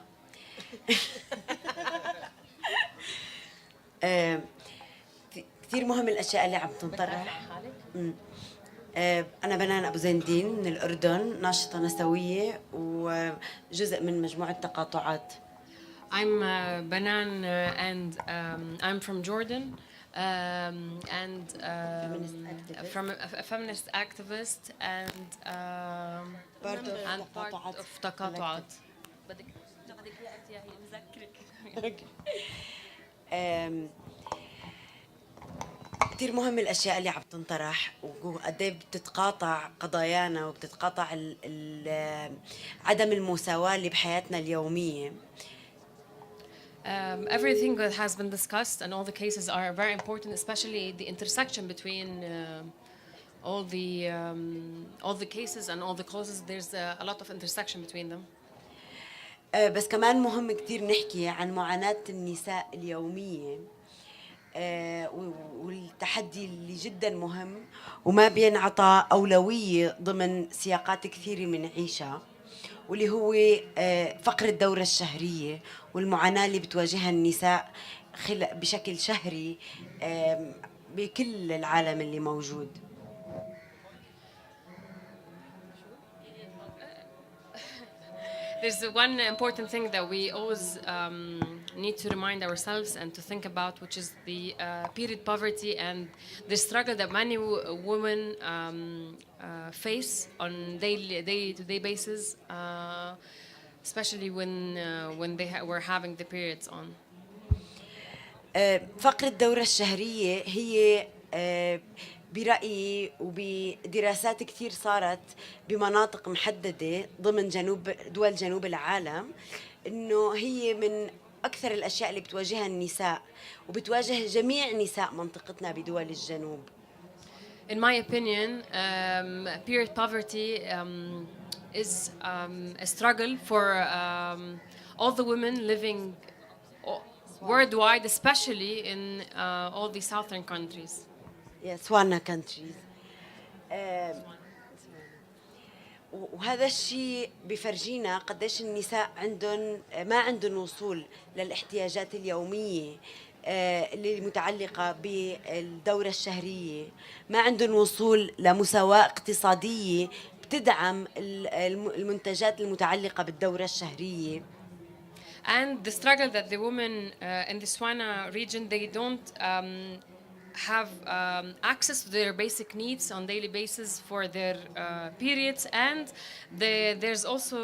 كثير مهم الأشياء اللي عم تنطرح. أنا بنان أبو زين الدين من الأردن، ناشطة نسوية وجزء من مجموعة تقاطعات. I'm Banan and I'm from Jordan and from a feminist activist and part of تقاطعات. كثير مهم الأشياء اللي عم تنطرح وقد ايه بتتقاطع قضايانا وبتتقاطع عدم المساواة اللي بحياتنا اليومية. Everything that has been discussed and all the cases are very important, especially the intersection between all the cases and all the causes. There's a lot of intersection between them. بس كمان مهم كتير نحكي عن معاناة النساء اليومية والتحدي اللي جدا مهم وما بينعطى أولوية ضمن سياقات كثيرة بنعيشها، واللي هو فقر الدورة الشهرية والمعاناة اللي بتواجهها النساء بشكل شهري بكل العالم اللي موجود. There's one important thing that we always need to remind ourselves and to think about, which is the period poverty and the struggle that many women face on day-to-day basis, especially when they were having the periods on. فقر الدورة الشهرية هي برأيي وبدراسات كثير صارت بمناطق محددة ضمن دول جنوب العالم، إنه هي من أكثر الأشياء اللي بتواجهها النساء وبتواجه جميع نساء منطقتنا بدول الجنوب. In my opinion, period poverty is a struggle for all the women living worldwide, especially in all the southern countries. Yes, Swana countries. وهذا الشيء بفرجينا قديش النساء ما عندن وصول للاحتياجات اليومية اللي متعلقة بالدورة الشهرية، ما عندن وصول لمساواة اقتصادية بتدعم المنتجات المتعلقة بالدورة الشهرية. And the struggle that the women in the Swana region, they don't have access to their basic needs on daily basis for their periods, and there's also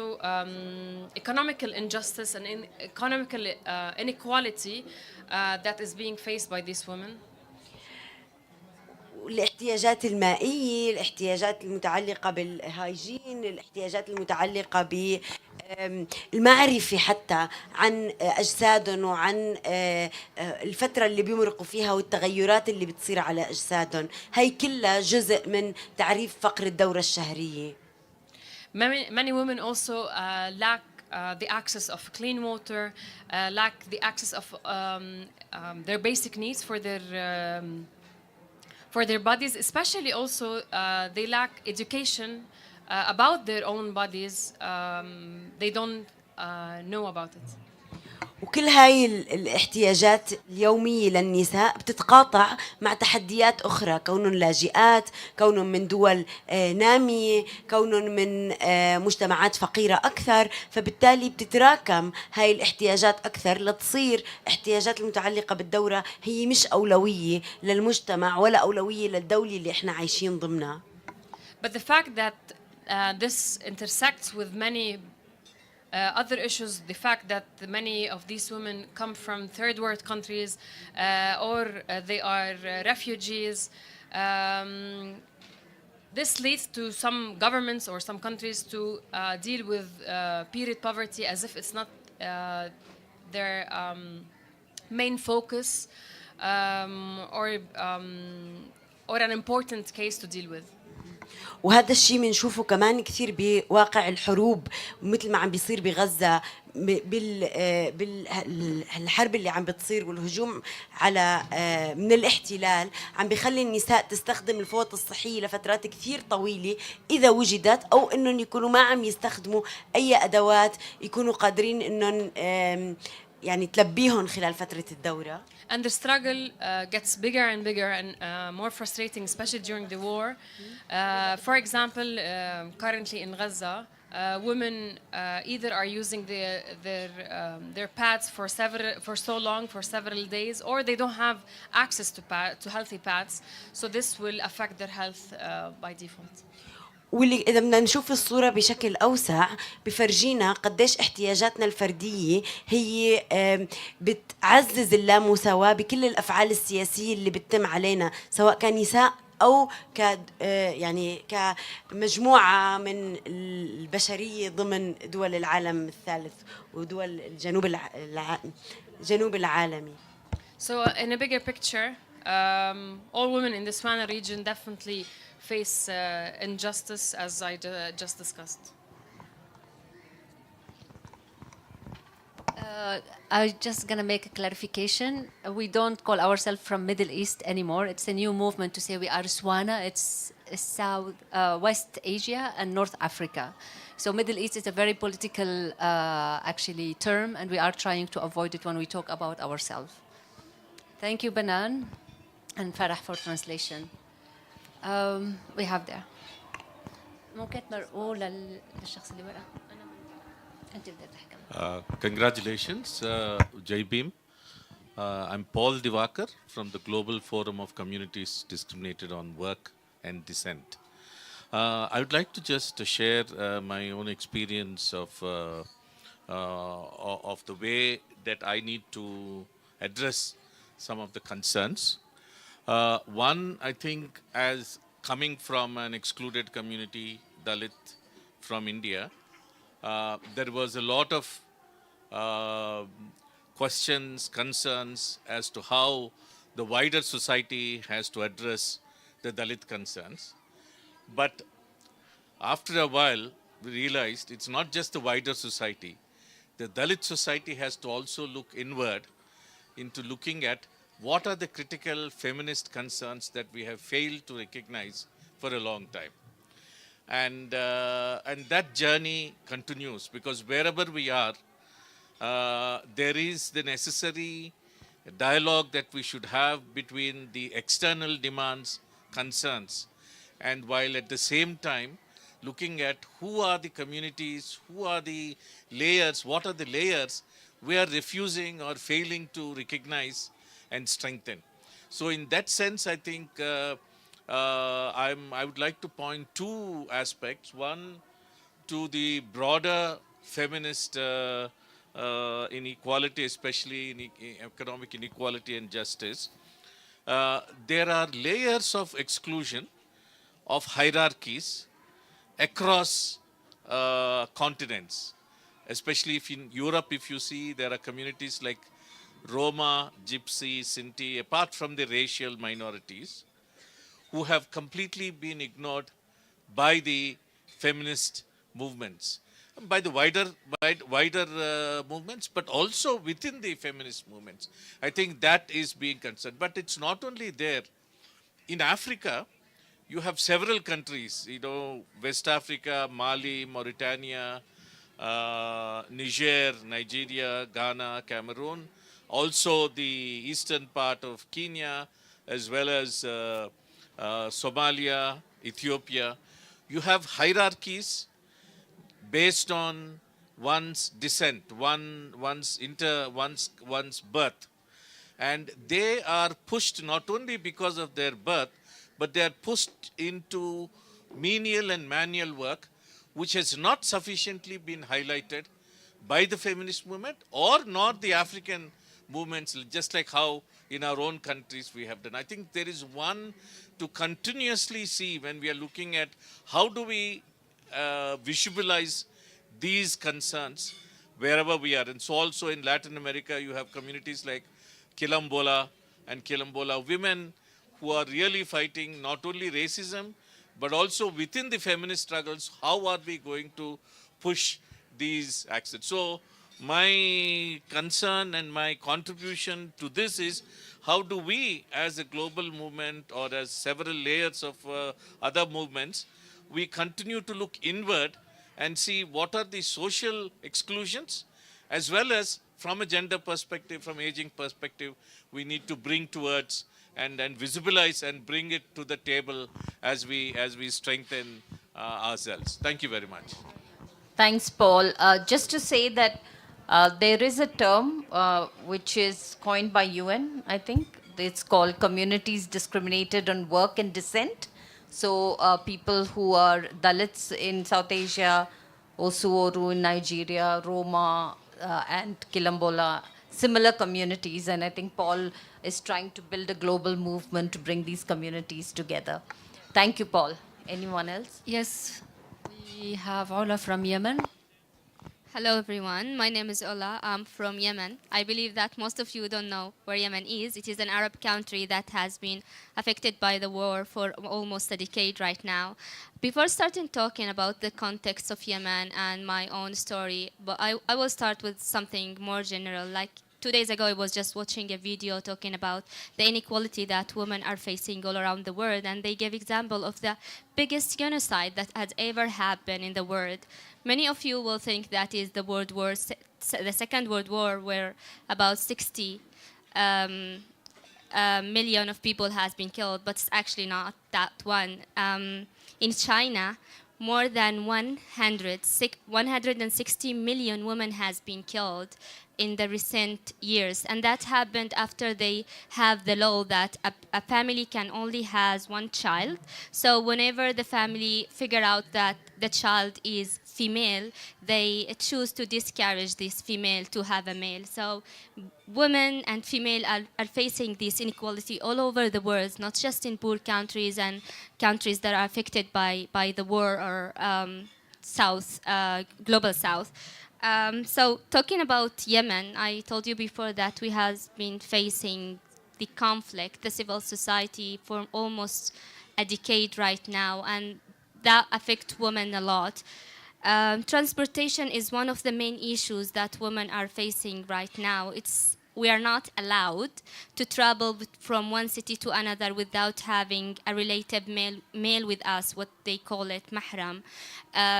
economical injustice and economical inequality that is being faced by these women. الاحتياجات المائية، الاحتياجات المتعلقة بالهايجين، الاحتياجات المتعلقة بالمعرفة حتى عن أجسادهم وعن الفترة اللي بيمرقوا فيها والتغيرات اللي بتصير على أجسادهم، هي كلها جزء من تعريف فقر الدورة الشهرية. Many women also lack the access of clean water, lack the access of their basic needs for their bodies, especially also they lack education about their own bodies. They don't know about it. وكل هاي الاحتياجات اليومية للنساء بتتقاطع مع تحديات أخرى، كونهم لاجئات، كونهم من دول نامية، كونهم من مجتمعات فقيرة أكثر، فبالتالي بتتراكم هاي الاحتياجات أكثر لتصير احتياجات المتعلقة بالدورة هي مش أولوية للمجتمع ولا أولوية للدولة اللي احنا عايشين ضمنها. But the fact that this intersects with many other issues, the fact that many of these women come from third world countries or they are refugees, this leads to some governments or some countries to deal with period poverty as if it's not their main focus or an important case to deal with. وهذا الشيء بنشوفه كمان كثير بواقع الحروب مثل ما عم بيصير بغزة بالحرب اللي عم بتصير والهجوم على من الاحتلال عم بيخلي النساء تستخدم الفوط الصحية لفترات كثير طويلة إذا وجدت، أو إنهم يكونوا ما عم يستخدموا أي أدوات يكونوا قادرين إنهم يعني تلبيهم خلال فترة الدورة. And the struggle gets bigger and bigger and more frustrating, especially during the war. For example, currently in Gaza, women either are using their pads for so long, for several days, or they don't have access to healthy pads. So this will affect their health by default. واللي إذا بدنا نشوف الصورة بشكل أوسع بفرجينا قديش احتياجاتنا الفردية هي بتعزز اللامساواة بكل الأفعال السياسية اللي بتتم علينا سواء كنساء أو يعني كمجموعة من البشرية ضمن دول العالم الثالث ودول الجنوب العالمي. So in a bigger picture, all women in the Swana region definitely face injustice, as I just discussed. I'm just gonna make a clarification. We don't call ourselves from Middle East anymore. It's a new movement to say we are Swana. It's South, West Asia and North Africa. So Middle East is a very political, actually, term, and we are trying to avoid it when we talk about ourselves. Thank you, Banan and Farah, for translation. We have there. ممكن تمرقوا للشخص اللي ورا. أنت بدك تحكي. Congratulations, Jai Bhim. I'm Paul Divakar from the Global Forum of Communities Discriminated on Work and Dissent. I would like to just share my own experience of the way that I need to address some of the concerns. One, I think, as coming from an excluded community, Dalit, from India, there was a lot of questions, concerns as to how the wider society has to address the Dalit concerns. But after a while, we realized it's not just the wider society. The Dalit society has to also look inward into looking at what are the critical feminist concerns that we have failed to recognize for a long time. And that journey continues, because wherever we are, there is the necessary dialogue that we should have between the external demands, concerns, and while at the same time looking at who are the communities, who are the layers, what are the layers we are refusing or failing to recognize and strengthen. So in that sense, I think I would like to point two aspects. One, to the broader feminist inequality, especially in economic inequality and justice. There are layers of exclusion, of hierarchies across continents. Especially if in Europe, if you see, there are communities like Roma, Gypsy, Sinti, apart from the racial minorities, who have completely been ignored by the feminist movements, by the wider movements, but also within the feminist movements. I think that is being concerned. But it's not only there. In Africa, you have several countries, West Africa, Mali, Mauritania, Niger, Nigeria, Ghana, Cameroon, also the eastern part of Kenya, as well as Somalia, Ethiopia. You have hierarchies based on one's descent, one's birth, and they are pushed not only because of their birth, but they are pushed into menial and manual work, which has not sufficiently been highlighted by the feminist movement or nor the African movements, just like how in our own countries we have done. I think there is one to continuously see when we are looking at how do we visualize these concerns wherever we are. And so also in Latin America, you have communities like Quilombola and Quilombola women who are really fighting not only racism, but also within the feminist struggles, how are we going to push these accents? So my concern and my contribution to this is how do we as a global movement or as several layers of other movements, we continue to look inward and see what are the social exclusions, as well as from a gender perspective, from aging perspective, we need to bring towards and visualize and bring it to the table as we strengthen ourselves. Thank you very much. Thanks, Paul. Just to say that there is a term which is coined by UN, I think. It's called communities discriminated on work and descent. So people who are Dalits in South Asia, Osuoru in Nigeria, Roma and Kilambola, similar communities. And I think Paul is trying to build a global movement to bring these communities together. Thank you, Paul. Anyone else? Yes, we have Ola from Yemen. Hello everyone, my name is Ola. I'm from Yemen. I believe that most of you don't know where Yemen is. It is an Arab country that has been affected by the war for almost a decade right now. Before starting talking about the context of Yemen and my own story, but I will start with something more general. Like 2 days ago, I was just watching a video talking about the inequality that women are facing all around the world, and they gave example of the biggest genocide that has ever happened in the world. Many of you will think that is the the Second World War, where about 60 million of people has been killed, but it's actually not that one. In China, more than 160 million women has been killed in the recent years, and that happened after they have the law that a family can only has one child. So whenever the family figure out that the child is female, they choose to discourage this female to have a male. So women and female are facing this inequality all over the world, not just in poor countries and countries that are affected by the war or global south. So talking about Yemen, I told you before that we have been facing the conflict, the civil society for almost a decade right now, and that affects women a lot. Transportation is one of the main issues that women are facing right now. We are not allowed to travel from one city to another without having a relative male with us, what they call it mahram.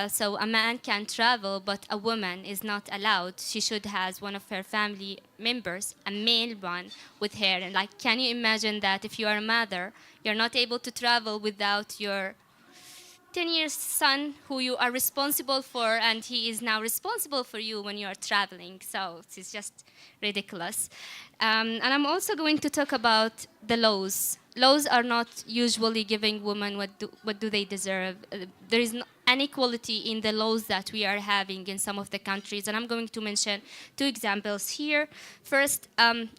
So a man can travel, but a woman is not allowed. She should have one of her family members, a male one, with her. And like, can you imagine that if you are a mother, you're not able to travel without your 10 years son who you are responsible for, and he is now responsible for you when you are traveling. So it's just ridiculous. And I'm also going to talk about the laws. Laws are not usually giving women what do they deserve. There is inequality in the laws that we are having in some of the countries, and I'm going to mention 2 examples here. First,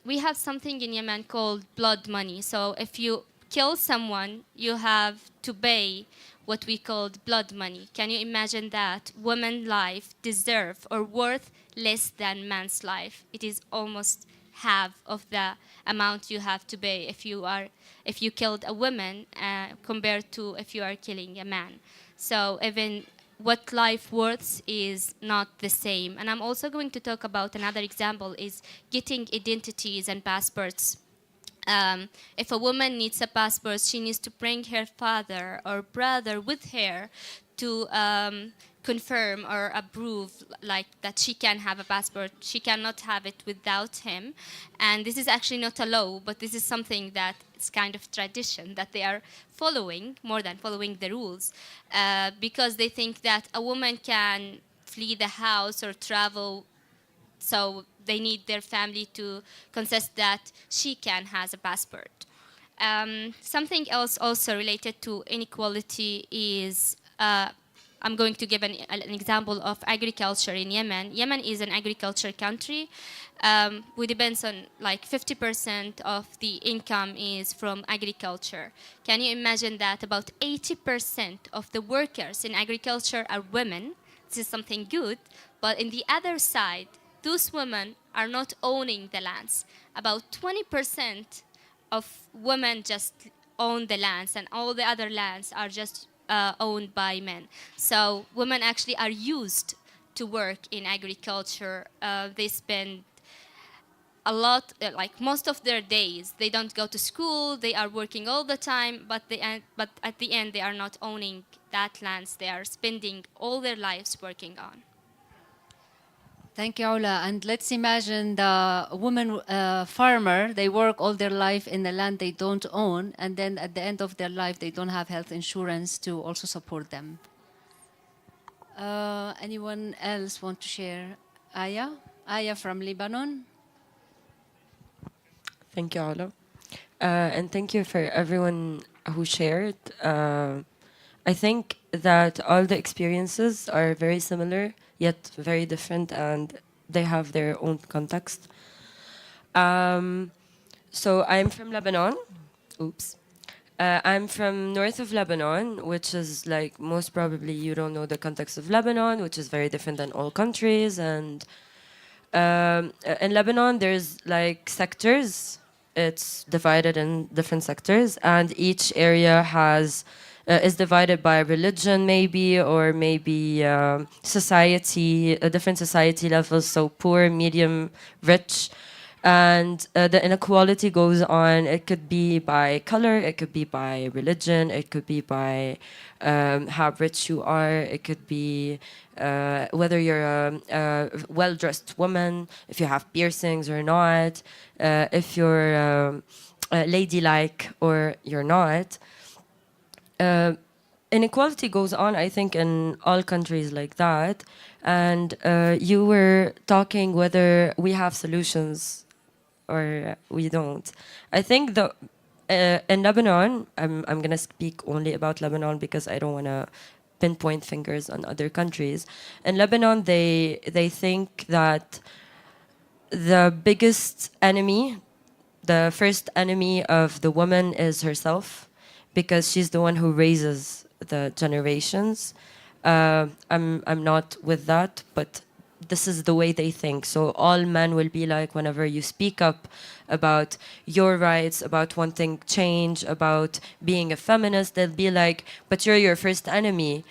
we have something in Yemen called blood money. So if you kill someone, you have to pay what we called blood money. Can you imagine that? Women's life deserve or worth less than man's life. It is almost half of the amount you have to pay if you killed a woman compared to if you are killing a man. So even what life worth is not the same. And I'm also going to talk about another example is getting identities and passports. If a woman needs a passport, she needs to bring her father or brother with her to confirm or approve like that she can have a passport. She cannot have it without him. And this is actually not a law, but this is something that it's kind of tradition that they are following more than following the rules, because they think that a woman can flee the house or travel, so they need their family to consist that she can has a passport. Something else also related to inequality is I'm going to give an example of agriculture in Yemen. Yemen is an agriculture country. We depends on like 50% of the income is from agriculture. Can you imagine that about 80% of the workers in agriculture are women? This is something good, but in the other side, those women are not owning the lands. About 20% of women just own the lands, and all the other lands are just owned by men. So women actually are used to work in agriculture. They spend a lot, like most of their days, they don't go to school. They are working all the time, but at the end, they are not owning that lands. They are spending all their lives working on. Thank you, Ola. And let's imagine the woman farmer, they work all their life in the land they don't own, and then at the end of their life, they don't have health insurance to also support them. Anyone else want to share? Aya? Aya from Lebanon. Thank you, Ola. And thank you for everyone who shared. I think that all the experiences are very similar, yet very different, and they have their own context. So I'm from Lebanon. Oops. I'm from north of Lebanon, which is like most probably you don't know the context of Lebanon, which is very different than all countries. And in Lebanon, there's like sectors. It's divided in different sectors, and each area has is divided by religion, maybe, or maybe society, different society levels. So poor, medium, rich. And the inequality goes on. It could be by color, it could be by religion, it could be by how rich you are, it could be whether you're a well-dressed woman, if you have piercings or not, if you're ladylike or you're not. Inequality goes on, I think, in all countries like that. And you were talking whether we have solutions or we don't. I think the in Lebanon, I'm gonna speak only about Lebanon because I don't wanna pinpoint fingers on other countries. In Lebanon, they think that the biggest enemy, the first enemy of the woman is herself, because she's the one who raises the generations. I'm not with that, but this is the way they think. So all men will be like, whenever you speak up about your rights, about wanting change, about being a feminist, they'll be like, but you're your first enemy.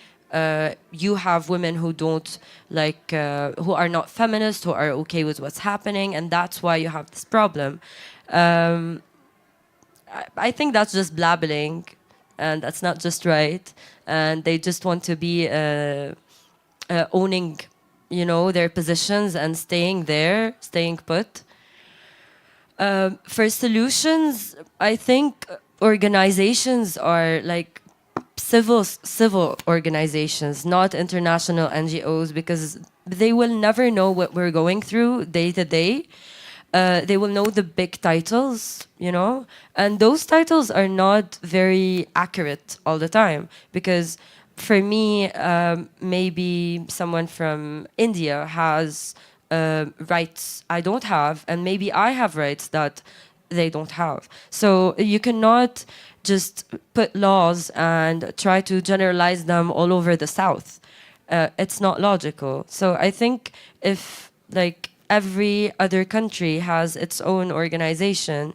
You have women who don't like, who are not feminist, who are okay with what's happening, and that's why you have this problem. I think that's just blabbling, and that's not just right. And they just want to be owning, you know, their positions and staying there, staying put. For solutions, I think organizations are like civil organizations, not international NGOs, because they will never know what we're going through day to day. They will know the big titles, you know, and those titles are not very accurate all the time, because for me, maybe someone from India has rights I don't have, and maybe I have rights that they don't have. So you cannot just put laws and try to generalize them all over the South. It's not logical. So I think if like every other country has its own organization,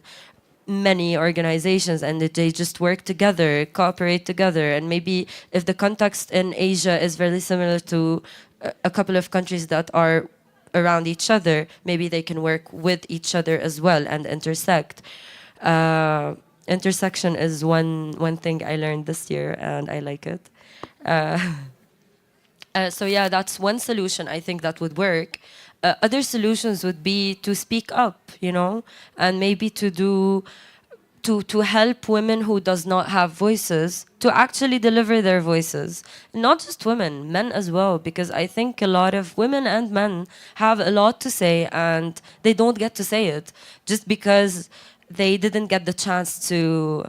many organizations, and that they just work together, cooperate together, and maybe if the context in Asia is very similar to a couple of countries that are around each other, maybe they can work with each other as well and intersect. Intersection is one thing I learned this year, and I like it. So yeah, that's one solution I think that would work. Other solutions would be to speak up, you know, and maybe to help women who does not have voices to actually deliver their voices. Not just women, men as well, because I think a lot of women and men have a lot to say and they don't get to say it just because they didn't get the chance to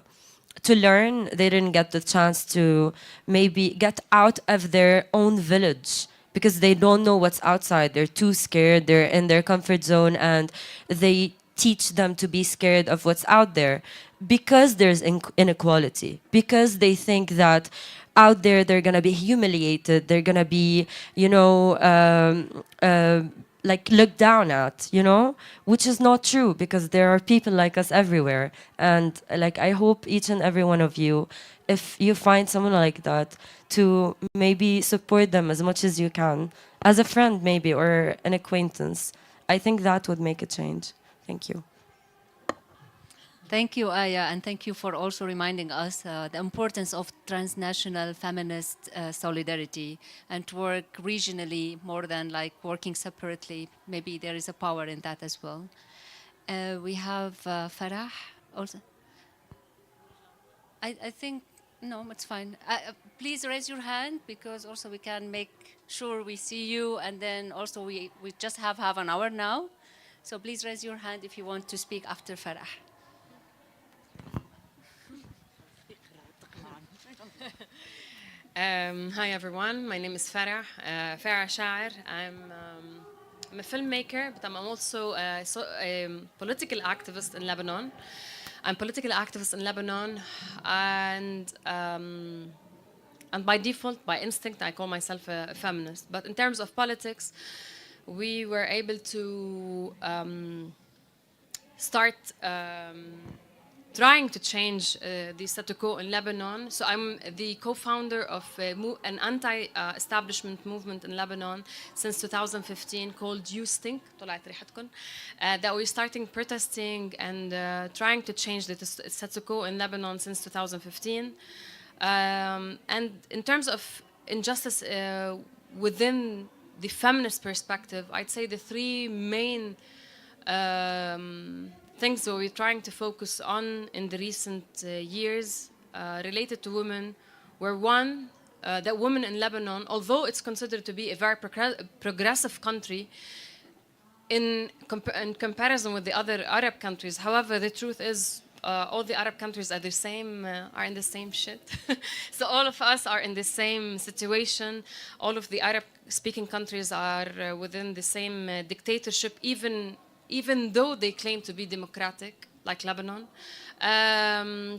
learn. They didn't get the chance to maybe get out of their own village because they don't know what's outside. They're too scared. They're in their comfort zone and they teach them to be scared of what's out there because there's inequality, because they think that out there they're gonna be humiliated, they're gonna be, you know, like looked down at, you know, which is not true because there are people like us everywhere. And like I hope each and every one of you, if you find someone like that, to maybe support them as much as you can, as a friend maybe or an acquaintance. I think that would make a change. Thank you. Thank you, Aya, and thank you for also reminding us the importance of transnational feminist solidarity and to work regionally more than like working separately. Maybe there is a power in that as well. We have Farah also. I think, no, it's fine. Please raise your hand because also we can make sure we see you, and then also we just have half an hour now. So please raise your hand if you want to speak after Farah. Hi everyone, my name is Farah, Farah Sha'ir. I'm a filmmaker, but I'm also a political activist in Lebanon. I'm a political activist in Lebanon, and by default, by instinct, I call myself a feminist. But in terms of politics, we were able to start trying to change the status quo in Lebanon. So I'm the co-founder of an anti-establishment movement in Lebanon since 2015 called You Stink, that we're starting protesting and trying to change the status quo in Lebanon since 2015. And in terms of injustice within the feminist perspective, I'd say the three main things that we're trying to focus on in the recent years related to women were one, that women in Lebanon, although it's considered to be a very progressive country in comparison with the other Arab countries, however, the truth is all the Arab countries are the same, are in the same shit. So all of us are in the same situation. All of the Arab-speaking countries are within the same dictatorship, even though they claim to be democratic, like Lebanon.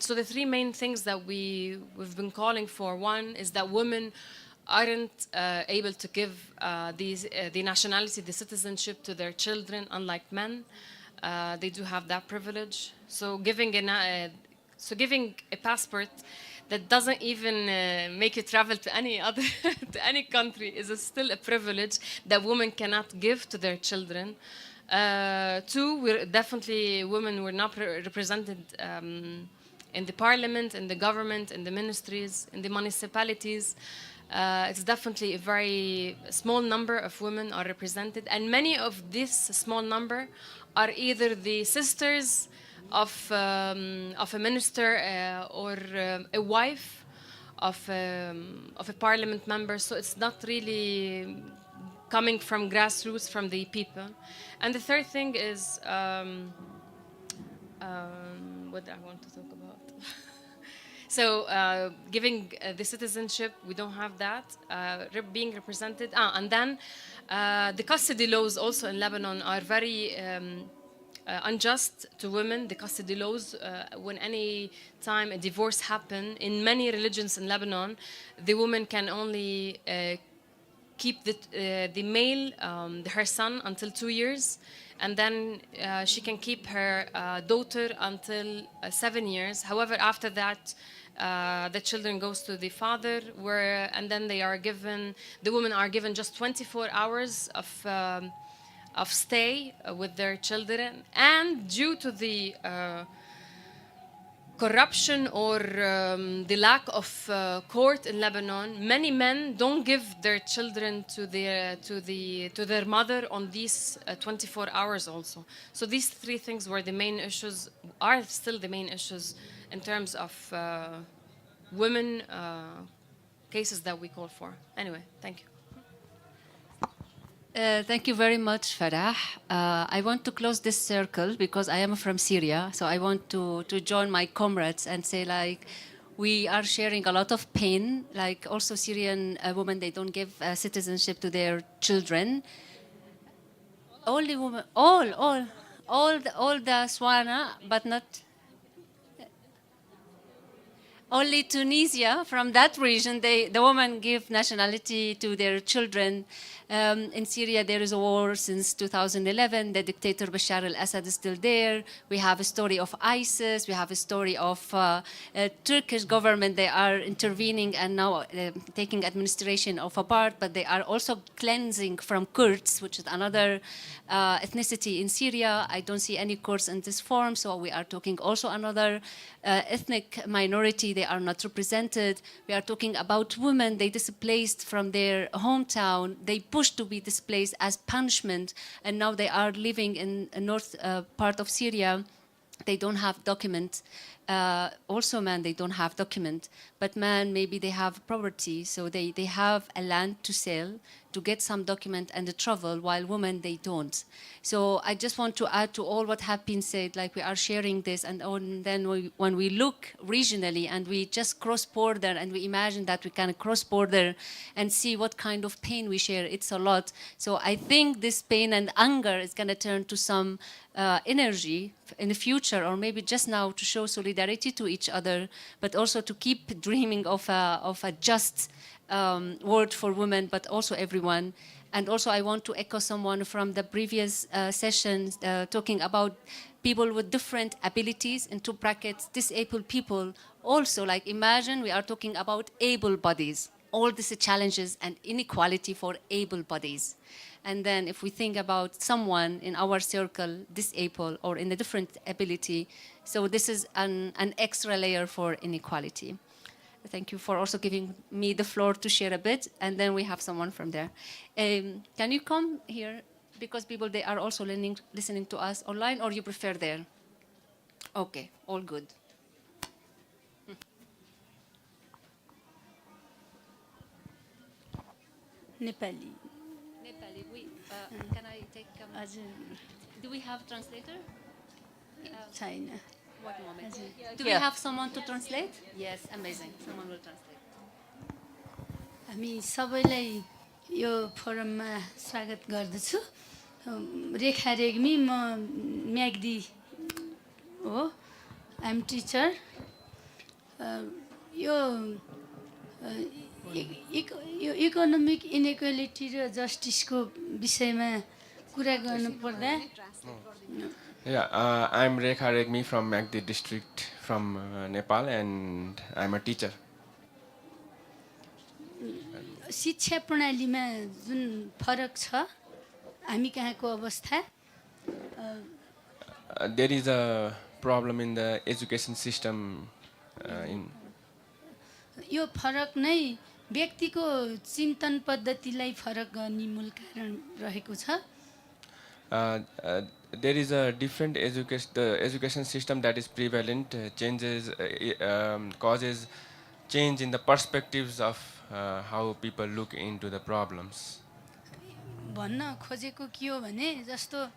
So the three main things that we've been calling for, one is that women aren't able to give the nationality, the citizenship to their children, unlike men. They do have that privilege. So giving a passport that doesn't even make you travel to any other to any country is still a privilege that women cannot give to their children. Two, women were not represented in the parliament, in the government, in the ministries, in the municipalities. It's definitely a very small number of women are represented, and many of this small number are either the sisters of a minister or a wife of a parliament member. So it's not really coming from grassroots, from the people. And the third thing is what I want to talk about. So giving the citizenship, we don't have that being represented. And then the custody laws also in Lebanon are very unjust to women. The custody laws, when any time a divorce happens, in many religions in Lebanon, the woman can only keep the male, her son, until 2 years, and then she can keep her daughter until 7 years. However, after that, the children goes to the father, and then the women are given just 24 hours of stay with their children. And due to the corruption or the lack of court in Lebanon, many men don't give their children to their mother on these 24 hours also. So these three things were the main issues, are still the main issues in terms of women cases that we call for. Anyway, thank you. Thank you very much, Farah. I want to close this circle because I am from Syria. So I want to join my comrades and say, like, we are sharing a lot of pain. Like, also Syrian women, they don't give citizenship to their children. All the women, all the Swana, but not only Tunisia, from that region, the women give nationality to their children. In Syria, there is a war since 2011. The dictator Bashar al-Assad is still there. We have a story of ISIS. We have a story of Turkish government. They are intervening and now taking administration of a part, but they are also cleansing from Kurds, which is another ethnicity in Syria. I don't see any Kurds in this form, so we are talking also another ethnic minority. They are not represented. We are talking about women. They displaced from their hometown. They pushed to be displaced as punishment, and now they are living in a north part of Syria. They don't have document. Also, man, they don't have document. But man, maybe they have property, so they have a land to sell, to get some document and the travel, while women, they don't. So I just want to add to all what have been said, like we are sharing this, and then when we look regionally and we just cross border and we imagine that we can cross border and see what kind of pain we share, it's a lot. So I think this pain and anger is going to turn to some energy in the future, or maybe just now, to show solidarity to each other, but also to keep dreaming of a just world for women, but also everyone. And also I want to echo someone from the previous sessions talking about people with different abilities, into brackets, disabled people. Also, like, imagine we are talking about able bodies, all these challenges and inequality for able bodies. And then if we think about someone in our circle disabled or in a different ability, so this is an extra layer for inequality. Thank you for also giving me the floor to share a bit, and then we have someone from there. Can you come here? Because people, they are also listening to us online, or you prefer there? Okay, all good. Nepali. Nepali, can I take do we have translator? China. One moment. Do we have someone to translate? Yes, amazing. Someone will translate. हामी सबैलाई यो फोरममा स्वागत गर्दछु। रेखा रेग्मी, म म्याग्दी हो, I am teacher. यो economic inequality र जस्टिसको विषयमा कुरा गर्नुपर्दा Yeah, I'm Rekha Regmi from Magdi district from Nepal, and I'm a teacher. शिक्षा प्रणालीमा जुन फरक छ, हामी कहाँको अवस्था? There is a problem in the education system. यो फरक नै व्यक्तिको चिन्तन पद्धतिलाई फरक गर्ने मूल कारण रहेको छ। There is a different education system that is prevalent, causes change in the perspectives of how people look into the problems. भन्न खोजेको के हो भने, जस्तो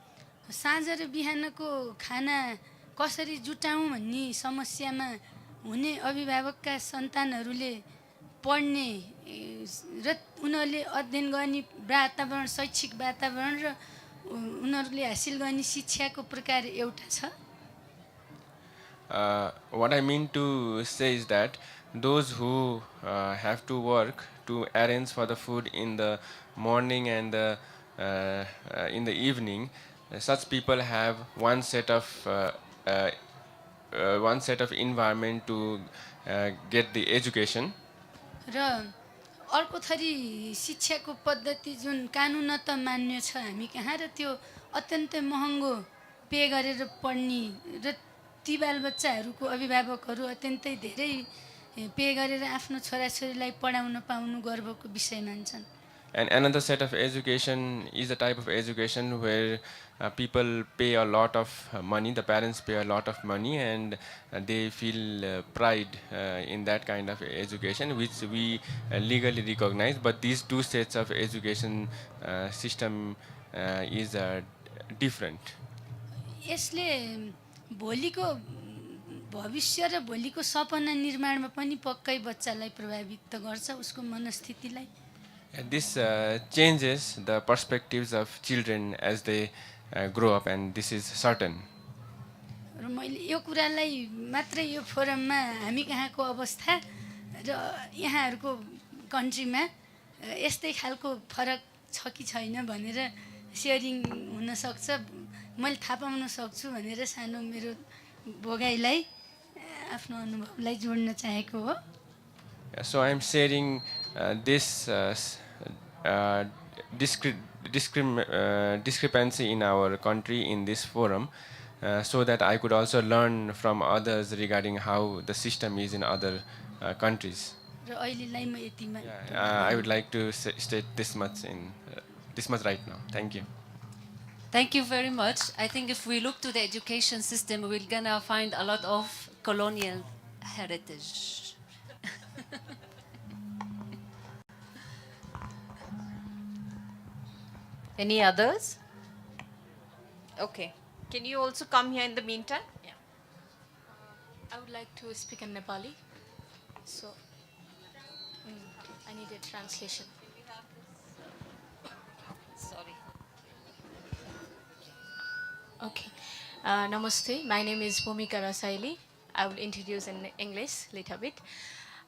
साँझ र बिहानको खाना कसरी जुटाउँ भन्ने समस्यामा हुने अभिभावकका सन्तानहरूले पढ्ने र उनीहरूले अध्ययन गर्ने वातावरण, शैक्षिक वातावरण र उनीहरूले हासिल गर्ने शिक्षाको प्रकार एउटा छ। What I mean to say is that those who have to work to arrange for the food in the morning and in the evening, such people have one set of environment to get the education. र अर्को थरी शिक्षाको पद्धति जुन कानुनत मान्य छ हामी कहाँ, र त्यो अत्यन्तै महँगो पे गरेर पढ्ने र ती बालबच्चाहरूको अभिभावकहरू अत्यन्तै धेरै पे गरेर आफ्नो छोराछोरीलाई पढाउन पाउनु गर्वको विषय मान्छन्। And another set of education is a type of education where people pay a lot of money, the parents pay a lot of money, and they feel pride in that kind of education, which we legally recognize. But these two sets of education system is different. यसले भोलिको भविष्य र भोलिको सपना निर्माणमा पनि पक्कै बच्चालाई प्रभावित गर्छ उसको मनस्थितिलाई। And this changes the perspectives of children as they grow up, and this is certain. र मैले यो कुरालाई मात्रै यो फोरममा हामी कहाँको अवस्था र यहाँहरूको कन्ट्रीमा यस्तै खालको फरक छ कि छैन भनेर सेयरिङ हुन सक्छ, मैले थाहा पाउन सक्छु भनेर सानो मेरो भोगाइलाई आफ्नो अनुभवलाई जोड्न चाहेको हो। So I am sharing this discrepancy in our country in this forum, so that I could also learn from others regarding how the system is in other countries. I would like to state this much right now. Thank you. Thank you very much. I think if we look to the education system, we're gonna find a lot of colonial heritage. Any others? Okay. Can you also come here in the meantime? Yeah. I would like to speak in Nepali. So, I need a translation. Sorry. Okay. Namaste. My name is Bhumika Rasaili. I will introduce in English little bit.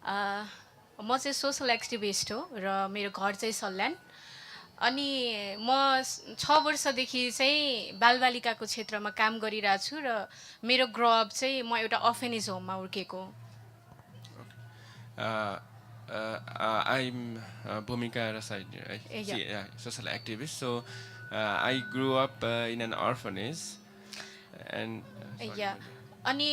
म चाहिँ social activist हो र मेरो घर चाहिँ सल्यान। अनि म 6 वर्षदेखि चाहिँ बालबालिकाको क्षेत्रमा काम गरिरहेको छु र मेरो ग्रो अप चाहिँ म एउटा अर्फेनेज होममा हुर्केको। I'm Bhumika Rasaili, social activist. So I grew up in an orphanage, and अनि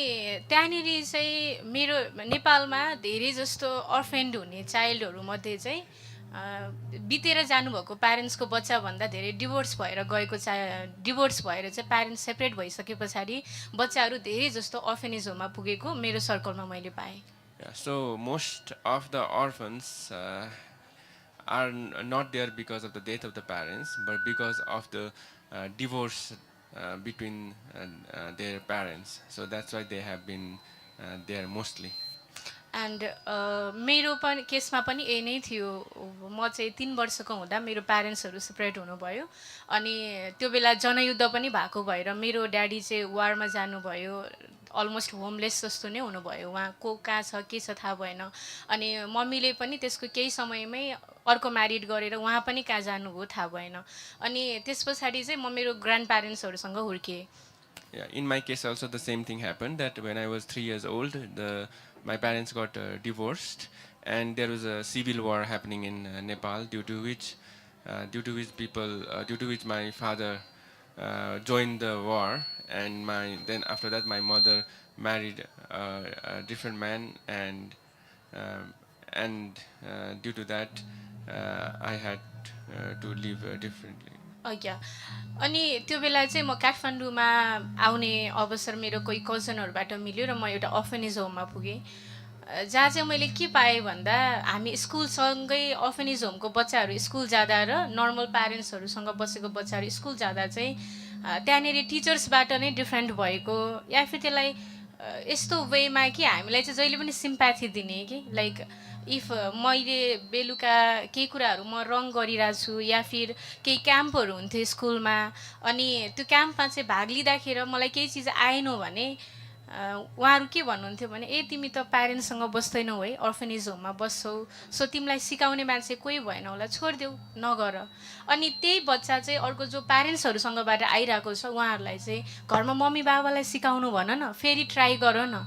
त्यहाँनिर चाहिँ मेरो नेपालमा धेरै जस्तो अर्फेन्ड हुने चाइल्डहरू मध्ये चाहिँ बितेर जानुभएको प्यारेन्ट्सको बच्चा भन्दा धेरै डिभोर्स भएर गएको डिभोर्स भएर चाहिँ प्यारेन्ट्स सेपरेट भइसके पछाडि बच्चाहरू धेरै जस्तो अर्फेनेज होममा पुगेको मेरो सर्कलमा मैले पाएँ। So most of the orphans are not there because of the death of the parents, but because of the divorce between their parents. So that's why they have been there mostly. End मेरो पनि केसमा पनि यही नै थियो। म चाहिँ 3 वर्षको हुँदा मेरो प्यारेन्ट्सहरू सेपरेट हुनुभयो अनि त्यो बेला जनयुद्ध पनि भएको भएर मेरो ड्याडी चाहिँ वारमा जानुभयो, अलमोस्ट होमलेस जस्तो नै हुनुभयो। उहाँ को कहाँ छ के छ थाहा भएन। अनि मम्मीले पनि त्यसको केही समयमै अर्को म्यारिड गरेर उहाँ पनि कहाँ जानुभयो थाहा भएन। अनि त्यस पछाडि चाहिँ म मेरो grand प्यारेन्ट्सहरूसँग हुर्केँ। Yeah, in my case also the same thing happened, that when I was 3 years old, my parents got divorced, and there was a civil war happening in Nepal, due to which my father joined the war, and then after that my mother married a different man, and due to that I had to live differently. अनि त्यो बेला चाहिँ म काठमाडौँमा आउने अवसर मेरो कोही कजनहरूबाट मिल्यो र म एउटा अर्फेनेज होममा पुगेँ, जहाँ चाहिँ मैले के पाएँ भन्दा हामी स्कुलसँगै अर्फेनेज होमको बच्चाहरू स्कुल जाँदा र नर्मल प्यारेन्ट्सहरूसँग बसेको बच्चाहरू स्कुल जाँदा चाहिँ त्यहाँनिर टिचर्सबाट नै डिफ्रेन्ट भएको, या फिर त्यसलाई यस्तो वेमा कि हामीलाई चाहिँ जहिले पनि सिम्प्याथी दिने कि लाइक इफ मैले बेलुका केही कुराहरू म रङ गरिरहेको छु या फिर केही क्याम्पहरू हुन्थ्यो स्कुलमा, अनि त्यो क्याम्पमा चाहिँ भाग लिँदाखेरि मलाई केही चिज आएन भने उहाँहरू के भन्नुहुन्थ्यो भने तिमी त प्यारेन्ट्ससँग बस्दैनौ है, अर्फेनेज होममा बस्छौ, सो तिमीलाई सिकाउने मान्छे कोही भएन होला, छोडिदेऊ नगर। अनि त्यही बच्चा चाहिँ अर्को जो प्यारेन्ट्सहरूसँगबाट आइरहेको छ उहाँहरूलाई चाहिँ घरमा मम्मी बाबालाई सिकाउनु भन न, फेरि ट्राई गर न।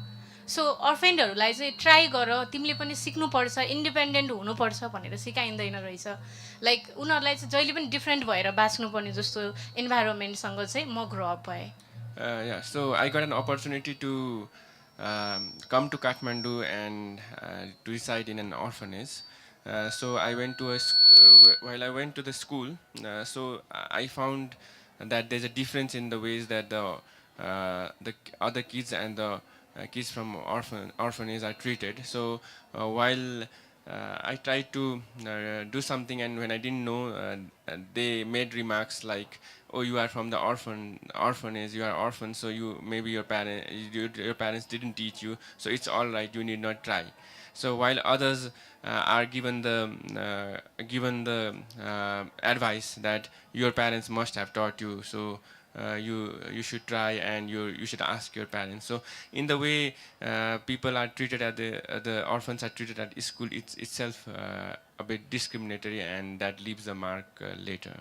सो अर्फेन्डहरूलाई चाहिँ ट्राई गर, तिमीले पनि सिक्नुपर्छ, इन्डिपेन्डेन्ट हुनुपर्छ भनेर सिकाइँदैन रहेछ। लाइक उनीहरूलाई चाहिँ जहिले पनि डिफ्रेन्ट भएर बाँच्नुपर्ने जस्तो इन्भाइरोमेन्टसँग चाहिँ म ग्रो अप भएँ। Yeah, so I got an opportunity to come to Kathmandu and to reside in an orphanage. So I went to while I went to the school, so I found that there's a difference in the ways that the other kids and the kids from orphanage are treated. So while I tried to do something, and when I didn't know, they made remarks like, "Oh, you are from the orphanage. You are orphan, so your parents didn't teach you, so it's all right. You need not try." So while others are given the advice that your parents must have taught you, so you should try, and you should ask your parents. So in the way people are treated at the orphans are treated at school, it's itself a bit discriminatory, and that leaves a mark later.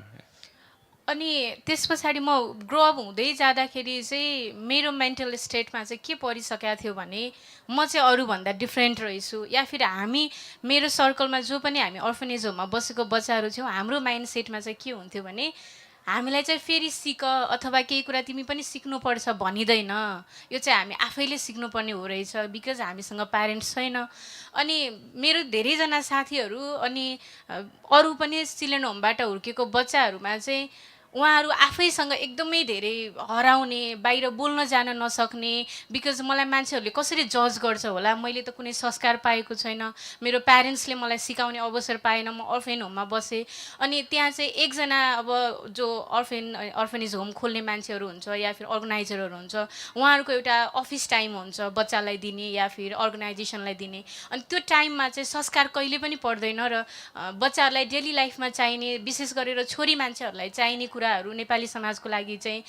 अनि त्यस पछाडि म grow up हुँदै जाँदाखेरि चाहिँ मेरो mental स्टेटमा चाहिँ के परिसकेको थियो भने म चाहिँ अरूभन्दा डिफ्रेन्ट रहेछु, या फिर हामी मेरो सर्कलमा जो पनि हामी अर्फनेज होममा बसेको बच्चाहरू थियौँ, हाम्रो माइन्ड सेटमा चाहिँ के हुन्थ्यो भने हामीलाई चाहिँ फेरि सिक अथवा केही कुरा तिमी पनि सिक्नुपर्छ भनिँदैन, यो चाहिँ हामी आफैले सिक्नुपर्ने हो रहेछ, बिकज हामीसँग प्यारेन्ट्स छैन। अनि मेरो धेरैजना साथीहरू अनि अरू पनि चिल्ड्रेन होमबाट हुर्केको बच्चाहरूमा चाहिँ उहाँहरू आफैसँग एकदमै धेरै हराउने, बाहिर बोल्न जान नसक्ने, बिकज मलाई मान्छेहरूले कसरी जज गर्छ होला, मैले त कुनै संस्कार पाएको छैन, मेरो प्यारेन्ट्सले मलाई सिकाउने अवसर पाएन, म अर्फेन होममा बसेँ। अनि त्यहाँ चाहिँ एकजना अब जो अर्फेनेज होम खोल्ने मान्छेहरू हुन्छ या फिर अर्गनाइजरहरू हुन्छ, उहाँहरूको एउटा अफिस टाइम हुन्छ बच्चालाई दिने या फिर अर्गनाइजेसनलाई दिने, अनि त्यो टाइममा चाहिँ संस्कार कहिले पनि पर्दैन र बच्चाहरूलाई डेली लाइफमा चाहिने, विशेष गरेर छोरी मान्छेहरूलाई चाहिने कुराहरू नेपाली समाजको लागि चाहिँ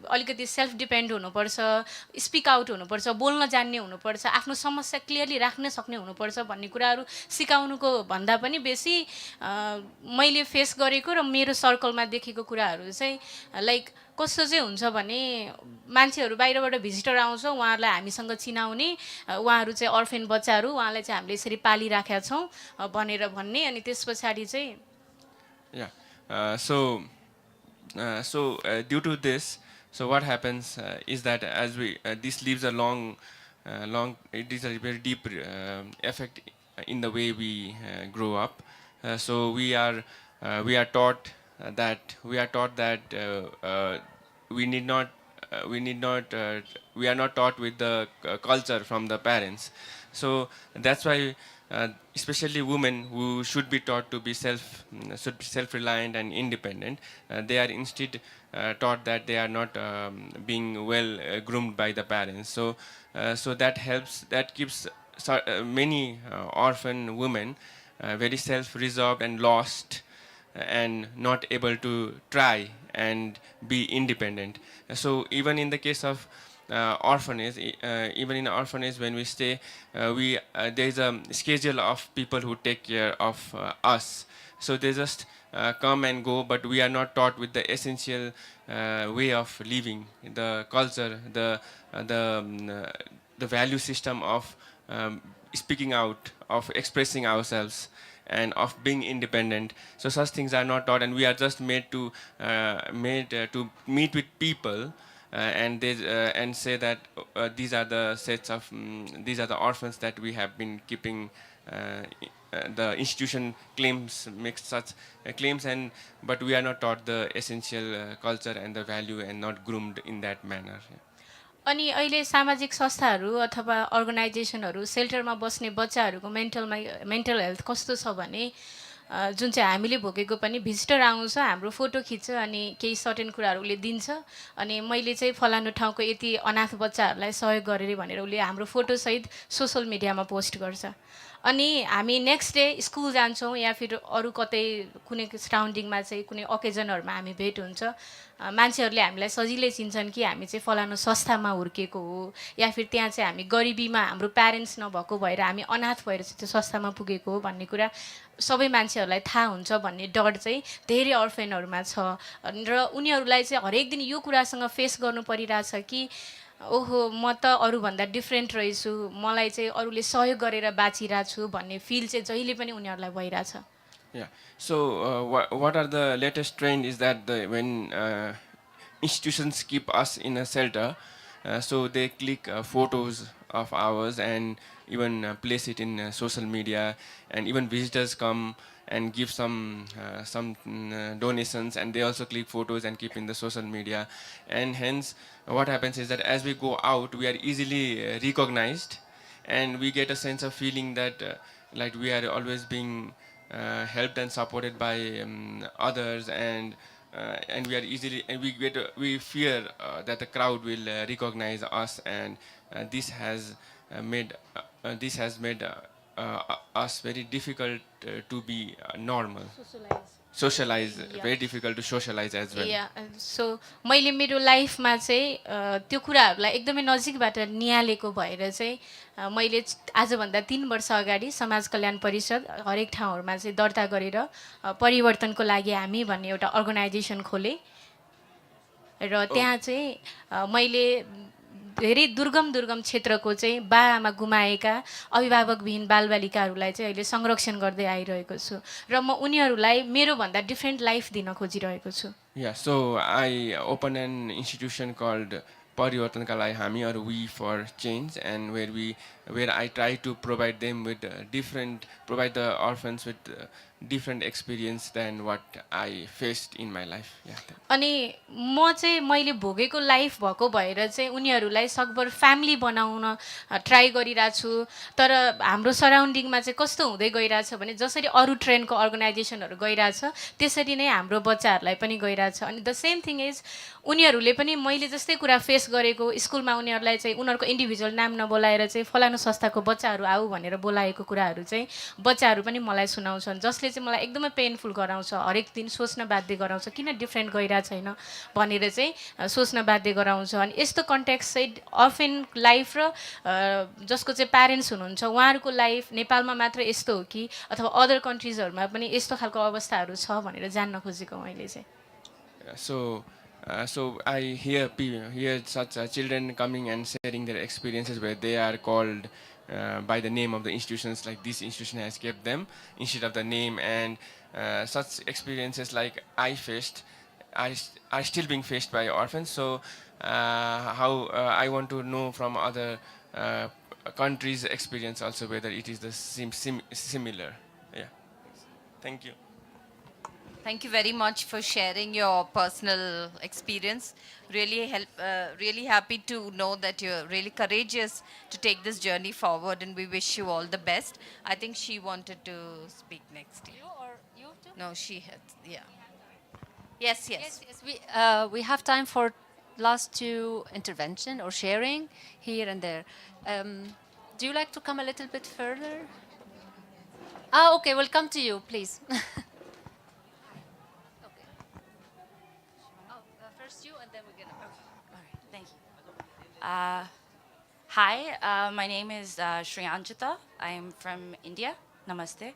अलिकति सेल्फ डिपेन्ड हुनुपर्छ, स्पिक आउट हुनुपर्छ, बोल्न जान्ने हुनुपर्छ, आफ्नो समस्या क्लियरली राख्न सक्ने हुनुपर्छ भन्ने कुराहरू सिकाउनुको भन्दा पनि बेसी मैले फेस गरेको र मेरो सर्कलमा देखेको कुराहरू चाहिँ लाइक कस्तो चाहिँ हुन्छ भने मान्छेहरू बाहिरबाट भिजिटर आउँछ, उहाँहरूलाई हामीसँग चिनाउने, उहाँहरू चाहिँ अर्फेन बच्चाहरू, उहाँलाई चाहिँ हामीले यसरी पालिराखेका छौँ भनेर भन्ने। अनि त्यस पछाडि चाहिँ Due to this, so what happens is that as this leaves a it is a very deep effect in the way we grow up. So we are taught that we need not we are not taught with the culture from the parents. So that's why especially women who should be taught to be self-reliant and independent, they are instead taught that they are not being well groomed by the parents. So that keeps many orphan women very self-reserved and lost, and not able to try and be independent. So even in the case of orphanage, even in orphanage when we stay, there is a schedule of people who take care of us. So they just come and go, but we are not taught with the essential way of living, the culture, the value system of speaking out, of expressing ourselves, and of being independent. So such things are not taught, and we are just made to meet with people and say that these are the these are the orphans that we have been keeping. The institution makes such claims, but we are not taught the essential culture and the value, and not groomed in that manner. अनि अहिले सामाजिक संस्थाहरू अथवा अर्गनाइजेसनहरू सेल्टरमा बस्ने बच्चाहरूको mental health कस्तो छ भने जुन चाहिँ हामीले भोगेको पनि, भिजिटर आउँछ, हाम्रो फोटो खिच्छ, अनि केही सर्टेन कुराहरू उसले दिन्छ, अनि मैले चाहिँ फलानु ठाउँको यति अनाथ बच्चाहरूलाई सहयोग गरेँ भनेर उसले हाम्रो फोटोसहित सोसल मिडियामा पोस्ट गर्छ। अनि हामी नेक्स्ट डे स्कुल जान्छौँ या फिर अरू कतै कुनै सराउन्डिङमा चाहिँ कुनै ओकेजनहरूमा हामी भेट हुन्छ, मान्छेहरूले हामीलाई सजिलै चिन्छन् कि हामी चाहिँ फलानु संस्थामा हुर्केको हो, या फिर त्यहाँ चाहिँ हामी गरिबीमा हाम्रो प्यारेन्ट्स नभएको भएर हामी अनाथ भएर चाहिँ त्यो संस्थामा पुगेको हो भन्ने कुरा सबै मान्छेहरूलाई थाहा हुन्छ भन्ने डर चाहिँ धेरै अर्फेनहरूमा छ। र उनीहरूलाई चाहिँ हरेक दिन यो कुरासँग फेस गर्नु परिरहेछ कि ओहो म त अरूभन्दा डिफ्रेन्ट रहेछु, मलाई चाहिँ अरूले सहयोग गरेर बाँचिरहेको छु भन्ने फिल चाहिँ जहिले पनि उनीहरूलाई भइरहेछ। Yeah. So what are the latest trend is that when institutions keep us in a shelter. So they click photos of ours and even place it in social media, and even visitors come and give some donations, and they also click photos and keep in the social media. And hence what happens is that as we go out, we are easily recognized, and we get a sense of feeling that like we are always being helped and supported by others, and we are easily, and we fear that the crowd will recognize us, and this has made us very difficult to be normal. Socialize, Yeah. very difficult to socialize as well. या सो मैले मेरो लाइफमा चाहिँ त्यो कुराहरूलाई एकदमै नजिकबाट निहालेको भएर चाहिँ मैले आजभन्दा 3 वर्ष अगाडि समाज कल्याण परिषद हरेक ठाउँहरूमा चाहिँ दर्ता गरेर परिवर्तनको लागि हामी भन्ने एउटा अर्गनाइजेसन खोलेँ र त्यहाँ चाहिँ मैले धेरै दुर्गम दुर्गम क्षेत्रको चाहिँ बाआमा गुमाएका अभिभावकविहीन बालबालिकाहरूलाई चाहिँ अहिले संरक्षण गर्दै आइरहेको छु र म उनीहरूलाई मेरोभन्दा डिफ्रेन्ट लाइफ दिन खोजिरहेको छु. Yeah, so I opened an institution called Parivartanka Lai Hami, or We for Change, and where I try to provide them with provide the orphans with different experience than what I faced in my life. Yeah. अनि म चाहिँ मैले भोगेको life भएको भएर चाहिँ उनीहरूलाई सकभर family बनाउन try गरिरहेको छु. तर हाम्रो सराउन्डिङमा चाहिँ कस्तो हुँदै गइरहेछ भने जसरी अरू ट्रेनको अर्गनाइजेसनहरू गइरहेछ त्यसरी नै हाम्रो बच्चाहरूलाई पनि गइरहेछ. अनि द सेम थिङ इज उनीहरूले पनि मैले जस्तै कुरा फेस गरेको स्कुलमा उनीहरूलाई चाहिँ उनीहरूको इन्डिभिजुअल नाम नबोलाएर चाहिँ फलानु संस्थाको बच्चाहरू आऊ भनेर बोलाएको कुराहरू चाहिँ बच्चाहरू पनि मलाई सुनाउँछन्, जसले चाहिँ मलाई एकदमै पेनफुल गराउँछ. हरेक दिन सोच्न बाध्य गराउँछ किन डिफ्रेन्ट गइरहेको छैन भनेर चाहिँ सोच्न बाध्य गराउँछ. अनि यस्तो कन्टेक्स्ट चाहिँ अर्फेन लाइफ र जसको चाहिँ प्यारेन्ट्स हुनुहुन्छ उहाँहरूको लाइफ नेपालमा मात्र यस्तो हो कि अथवा अदर कन्ट्रिजहरूमा पनि यस्तो खालको अवस्थाहरू छ भनेर जान्न खोजेको मैले चाहिँ. So I hear such children coming and sharing their experiences where they are called by the name of the institutions, like this institution has kept them instead of the name, and such experiences like I faced are still being faced by orphans. So how I want to know from other countries' experience also whether it is the similar. Yeah. Thank you. Thank you very much for sharing your personal experience. Really happy to know that you're really courageous to take this journey forward, and we wish you all the best. I think she wanted to speak next. You or you too? No, she had. Yeah. Yes. We have time for last two intervention or sharing here and there. Do you like to come a little bit further? Okay, we'll come to you, please. Hi, my name is Shriyanjita. I am from India. Namaste.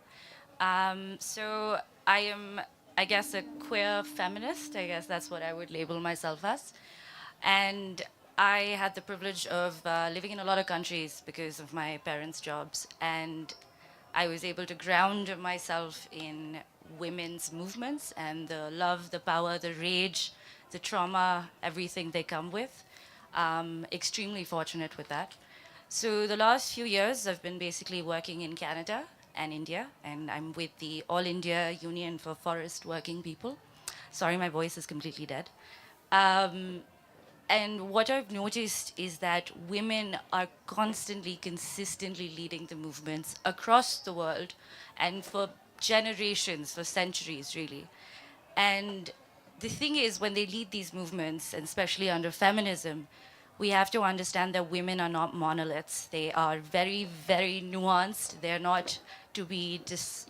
So I am, I guess, a queer feminist. I guess that's what I would label myself as. And I had the privilege of living in a lot of countries because of my parents' jobs. And I was able to ground myself in women's movements and the love, the power, the rage, the trauma, everything they come with. Extremely fortunate with that. So the last few years, I've been basically working in Canada and India, and I'm with the All India Union for Forest Working People. Sorry, my voice is completely dead. And what I've noticed is that women are constantly, consistently leading the movements across the world, and for generations, for centuries, really. And the thing is, when they lead these movements, and especially under feminism, we have to understand that women are not monoliths. They are very, very nuanced. They're not to be just,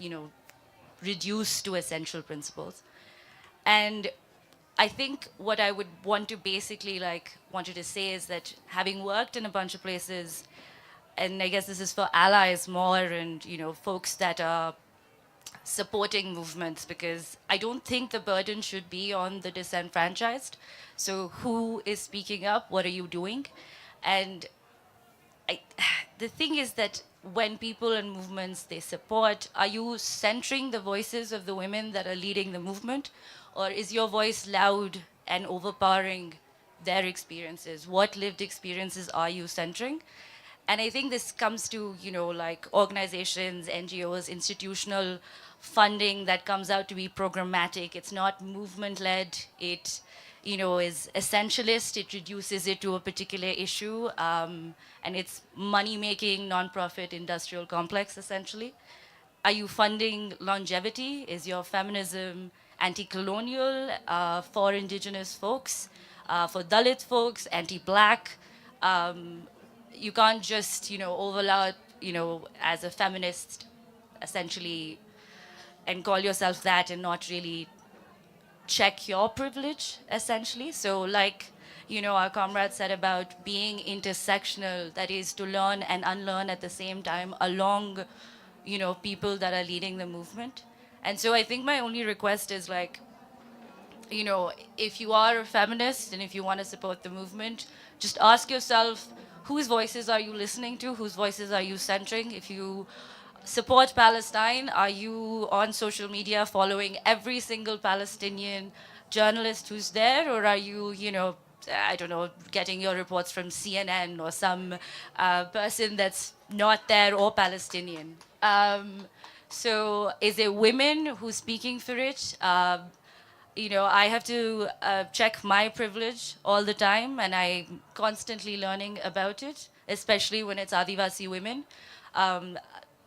reduced to essential principles. And I think what I would want to basically wanted to say is that having worked in a bunch of places, and I guess this is for allies more and, folks that are supporting movements, because I don't think the burden should be on the disenfranchised. So who is speaking up? What are you doing? And the thing is that when people and movements they support, are you centering the voices of the women that are leading the movement? Or is your voice loud and overpowering their experiences. What lived experiences are you centering? And I think this comes to, like organizations, NGOs, institutional funding that comes out to be programmatic. It's not movement led. It, is essentialist. It reduces it to a particular issue. And it's money making, nonprofit industrial complex, essentially. Are you funding longevity? Is your feminism anti-colonial for indigenous folks, for Dalit folks, anti-black? You can't just, overload, as a feminist, essentially, and call yourself that and not really check your privilege, essentially. So, like, our comrade said about being intersectional, that is to learn and unlearn at the same time along, people that are leading the movement. And so I think my only request is like, if you are a feminist and if you want to support the movement, just ask yourself, whose voices are you listening to? Whose voices are you centering? If you support Palestine, are you on social media following every single Palestinian journalist who's there? Or are you, I don't know, getting your reports from CNN or some person that's not there or Palestinian? So is it women who's speaking for it? I have to check my privilege all the time, and I'm constantly learning about it, especially when it's Adivasi women. Um,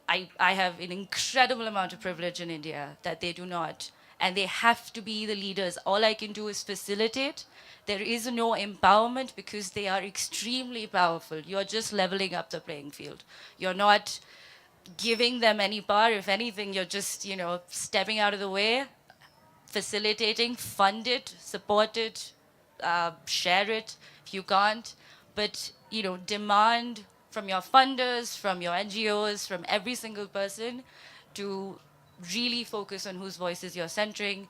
I have an incredible amount of privilege in India that they do not, and they have to be the leaders. All I can do is facilitate. There is no empowerment because they are extremely powerful. You're just leveling up the playing field. You're not giving them any power. If anything, you're just, stepping out of the way, facilitating, fund it, support it, share it if you can't. But, demand from your funders, from your NGOs, from every single person to really focus on whose voices you're centering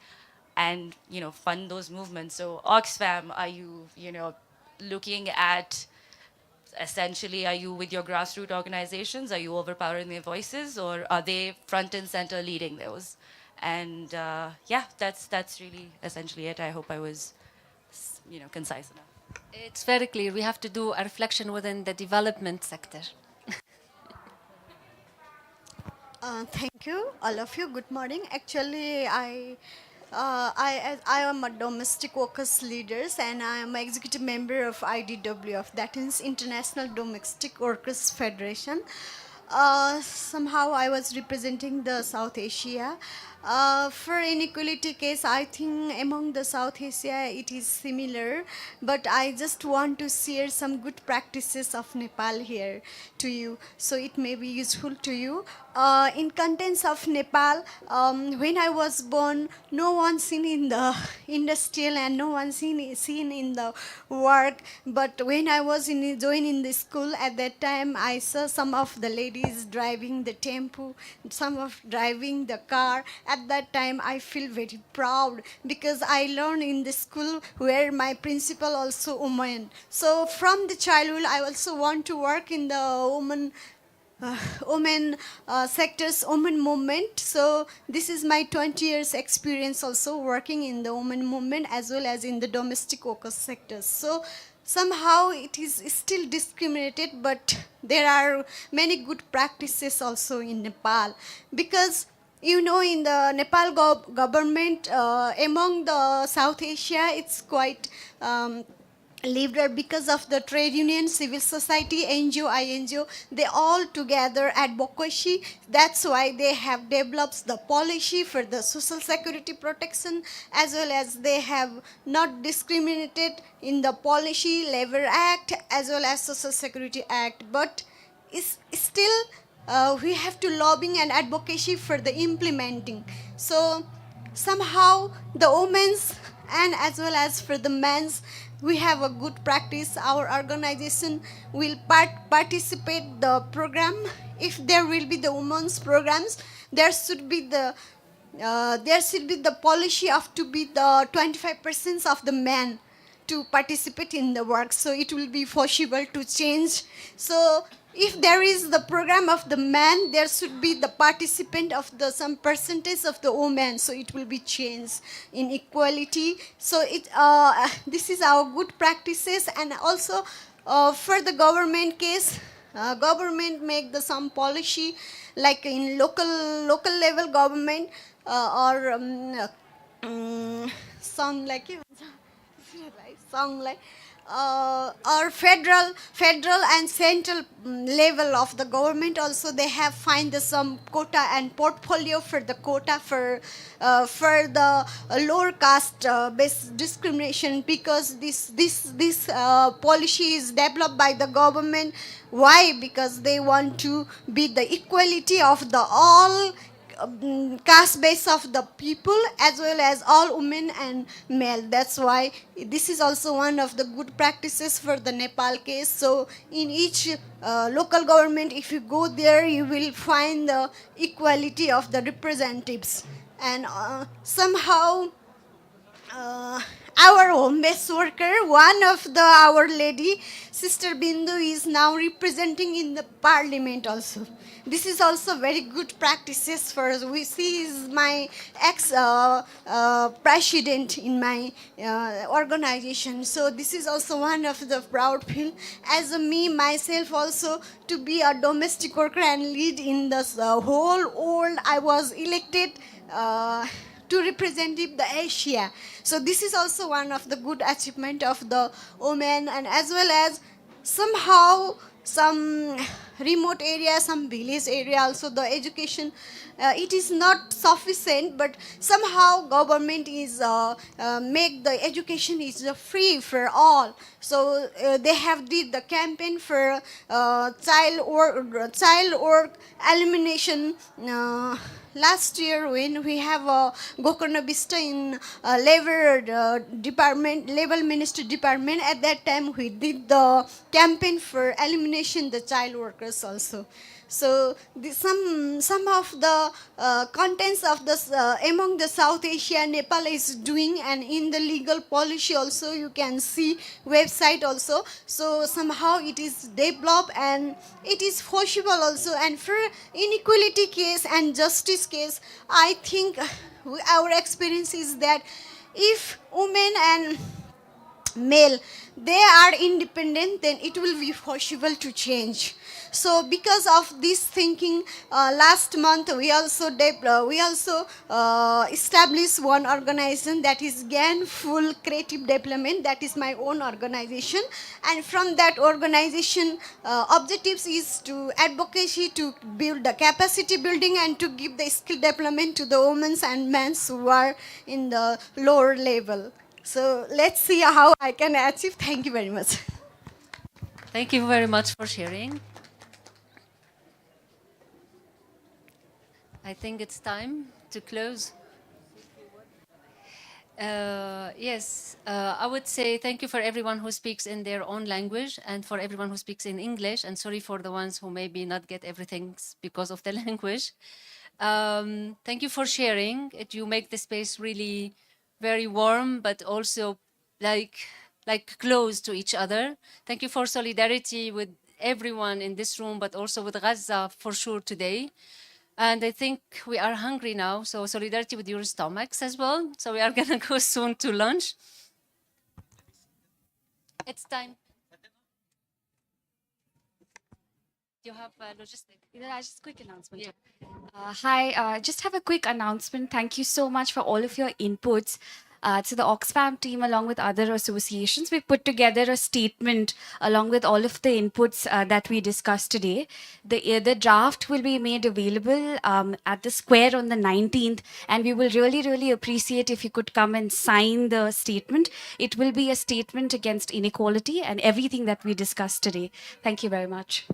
and, fund those movements. So Oxfam, are you, looking at essentially, are you with your grassroots organizations? Are you overpowering their voices, or are they front and center leading those? And yeah, that's really essentially it. I hope I was, concise enough. It's very clear. We have to do a reflection within the development sector. Thank you, all of you. Good morning. Actually, I am a domestic workers leaders, and I am an executive member of IDWF, that is International Domestic Workers Federation. Somehow I was representing the South Asia. For inequality case, I think among the South Asia it is similar, but I just want to share some good practices of Nepal here to you, so it may be useful to you. In contents of Nepal, when I was born, no one seen in the industrial and no one seen in the work. But when I was joining the school at that time, I saw some of the ladies driving the tempo, some of driving the car. At that time, I feel very proud because I learned in the school where my principal also woman. So from the childhood, I also want to work in the women sectors, women movement. So this is my 20 years experience also working in the women movement as well as in the domestic workers sectors. So somehow it is still discriminated, but there are many good practices also in Nepal, because in the Nepal government, among the South Asia, it's quite leader because of the trade union, civil society, NGO, INGO, they all together advocacy. That's why they have developed the policy for the social security protection, as well as they have not discriminated in the policy, Labor Act, as well as Social Security Act. But it's still we have to lobbying and advocacy for the implementing. So somehow the women's and as well as for the men's, we have a good practice. Our organization will participate the program. If there will be the women's programs, there should be the policy of to be the 25% of the men to participate in the work, so it will be possible to change. So if there is the program of the man, there should be the participant of the some percentage of the woman, so it will be changed in equality. So this is our good practices. And also for the government case, government make the some policy like in local level government or some like song like or federal and central level of the government also, they have find the some quota and portfolio for the quota for the lower caste based discrimination, because this policy is developed by the government. Why? Because they want to be the equality of the all caste base of the people as well as all women and male. That's why this is also one of the good practices for the Nepal case. So in each local government, if you go there, you will find the equality of the representatives. And somehow our home base worker, one of the our lady, Sister Bindu, is now representing in the parliament also. This is also very good practices for us. We see is my ex president in my organization. So this is also one of the proud feel. As a me myself also, to be a domestic worker and lead in the whole world, I was elected to represent the Asia. So this is also one of the good achievement of the women. And as well as somehow some remote area, some village area also, the education it is not sufficient, but somehow government is make the education is free for all. So they have did the campaign for child work elimination. Last year when we have Gokarna Vista in labor department, labor ministry department, at that time we did the campaign for elimination the child workers also. So some of the contents of this among the South Asia, Nepal is doing, and in the legal policy also you can see website also. So somehow it is developed and it is possible also. And for inequality case and justice case, I think our experience is that if women and male they are independent, then it will be possible to change. So because of this thinking, last month we also established one organization, that is Gainful Creative Development. That is my own organization, and from that organization objectives is to advocacy, to build the capacity building and to give the skill development to the women and men who are in the lower level. So let's see how I can achieve. Thank you very much. Thank you very much for sharing. I think it's time to close. Yes, I would say thank you for everyone who speaks in their own language and for everyone who speaks in English, and sorry for the ones who maybe not get everything because of the language. Thank you for sharing. You make the space really very warm, but also like close to each other. Thank you for solidarity with everyone in this room, but also with Gaza for sure today. And I think we are hungry now, so solidarity with your stomachs as well. So we are gonna go soon to lunch. It's time. You have logistics. Yeah, just a quick announcement. Hi, just have a quick announcement. Thank you so much for all of your inputs. To the Oxfam team, along with other associations, we put together a statement along with all of the inputs that we discussed today. The draft will be made available at the square on the 19th, and we will really, really appreciate if you could come and sign the statement. It will be a statement against inequality and everything that we discussed today. Thank you very much.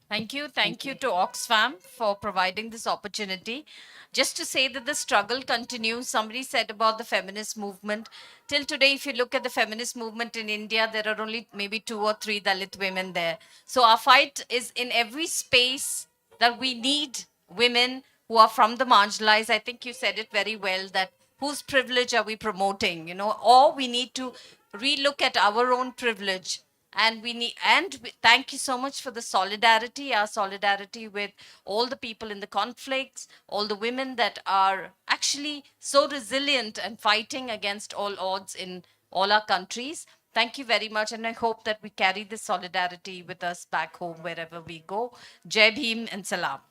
Thank you. Thank you to Oxfam for providing this opportunity. Just to say that the struggle continues. Somebody said about the feminist movement. Till today, if you look at the feminist movement in India, there are only maybe 2 or 3 Dalit women there. So our fight is in every space that we need women who are from the marginalized. I think you said it very well, that whose privilege are we promoting, or we need to relook at our own privilege. And thank you so much for the solidarity, our solidarity with all the people in the conflicts, all the women that are actually so resilient and fighting against all odds in all our countries. Thank you very much, and I hope that we carry this solidarity with us back home wherever we go. Jai Bhim and Salam.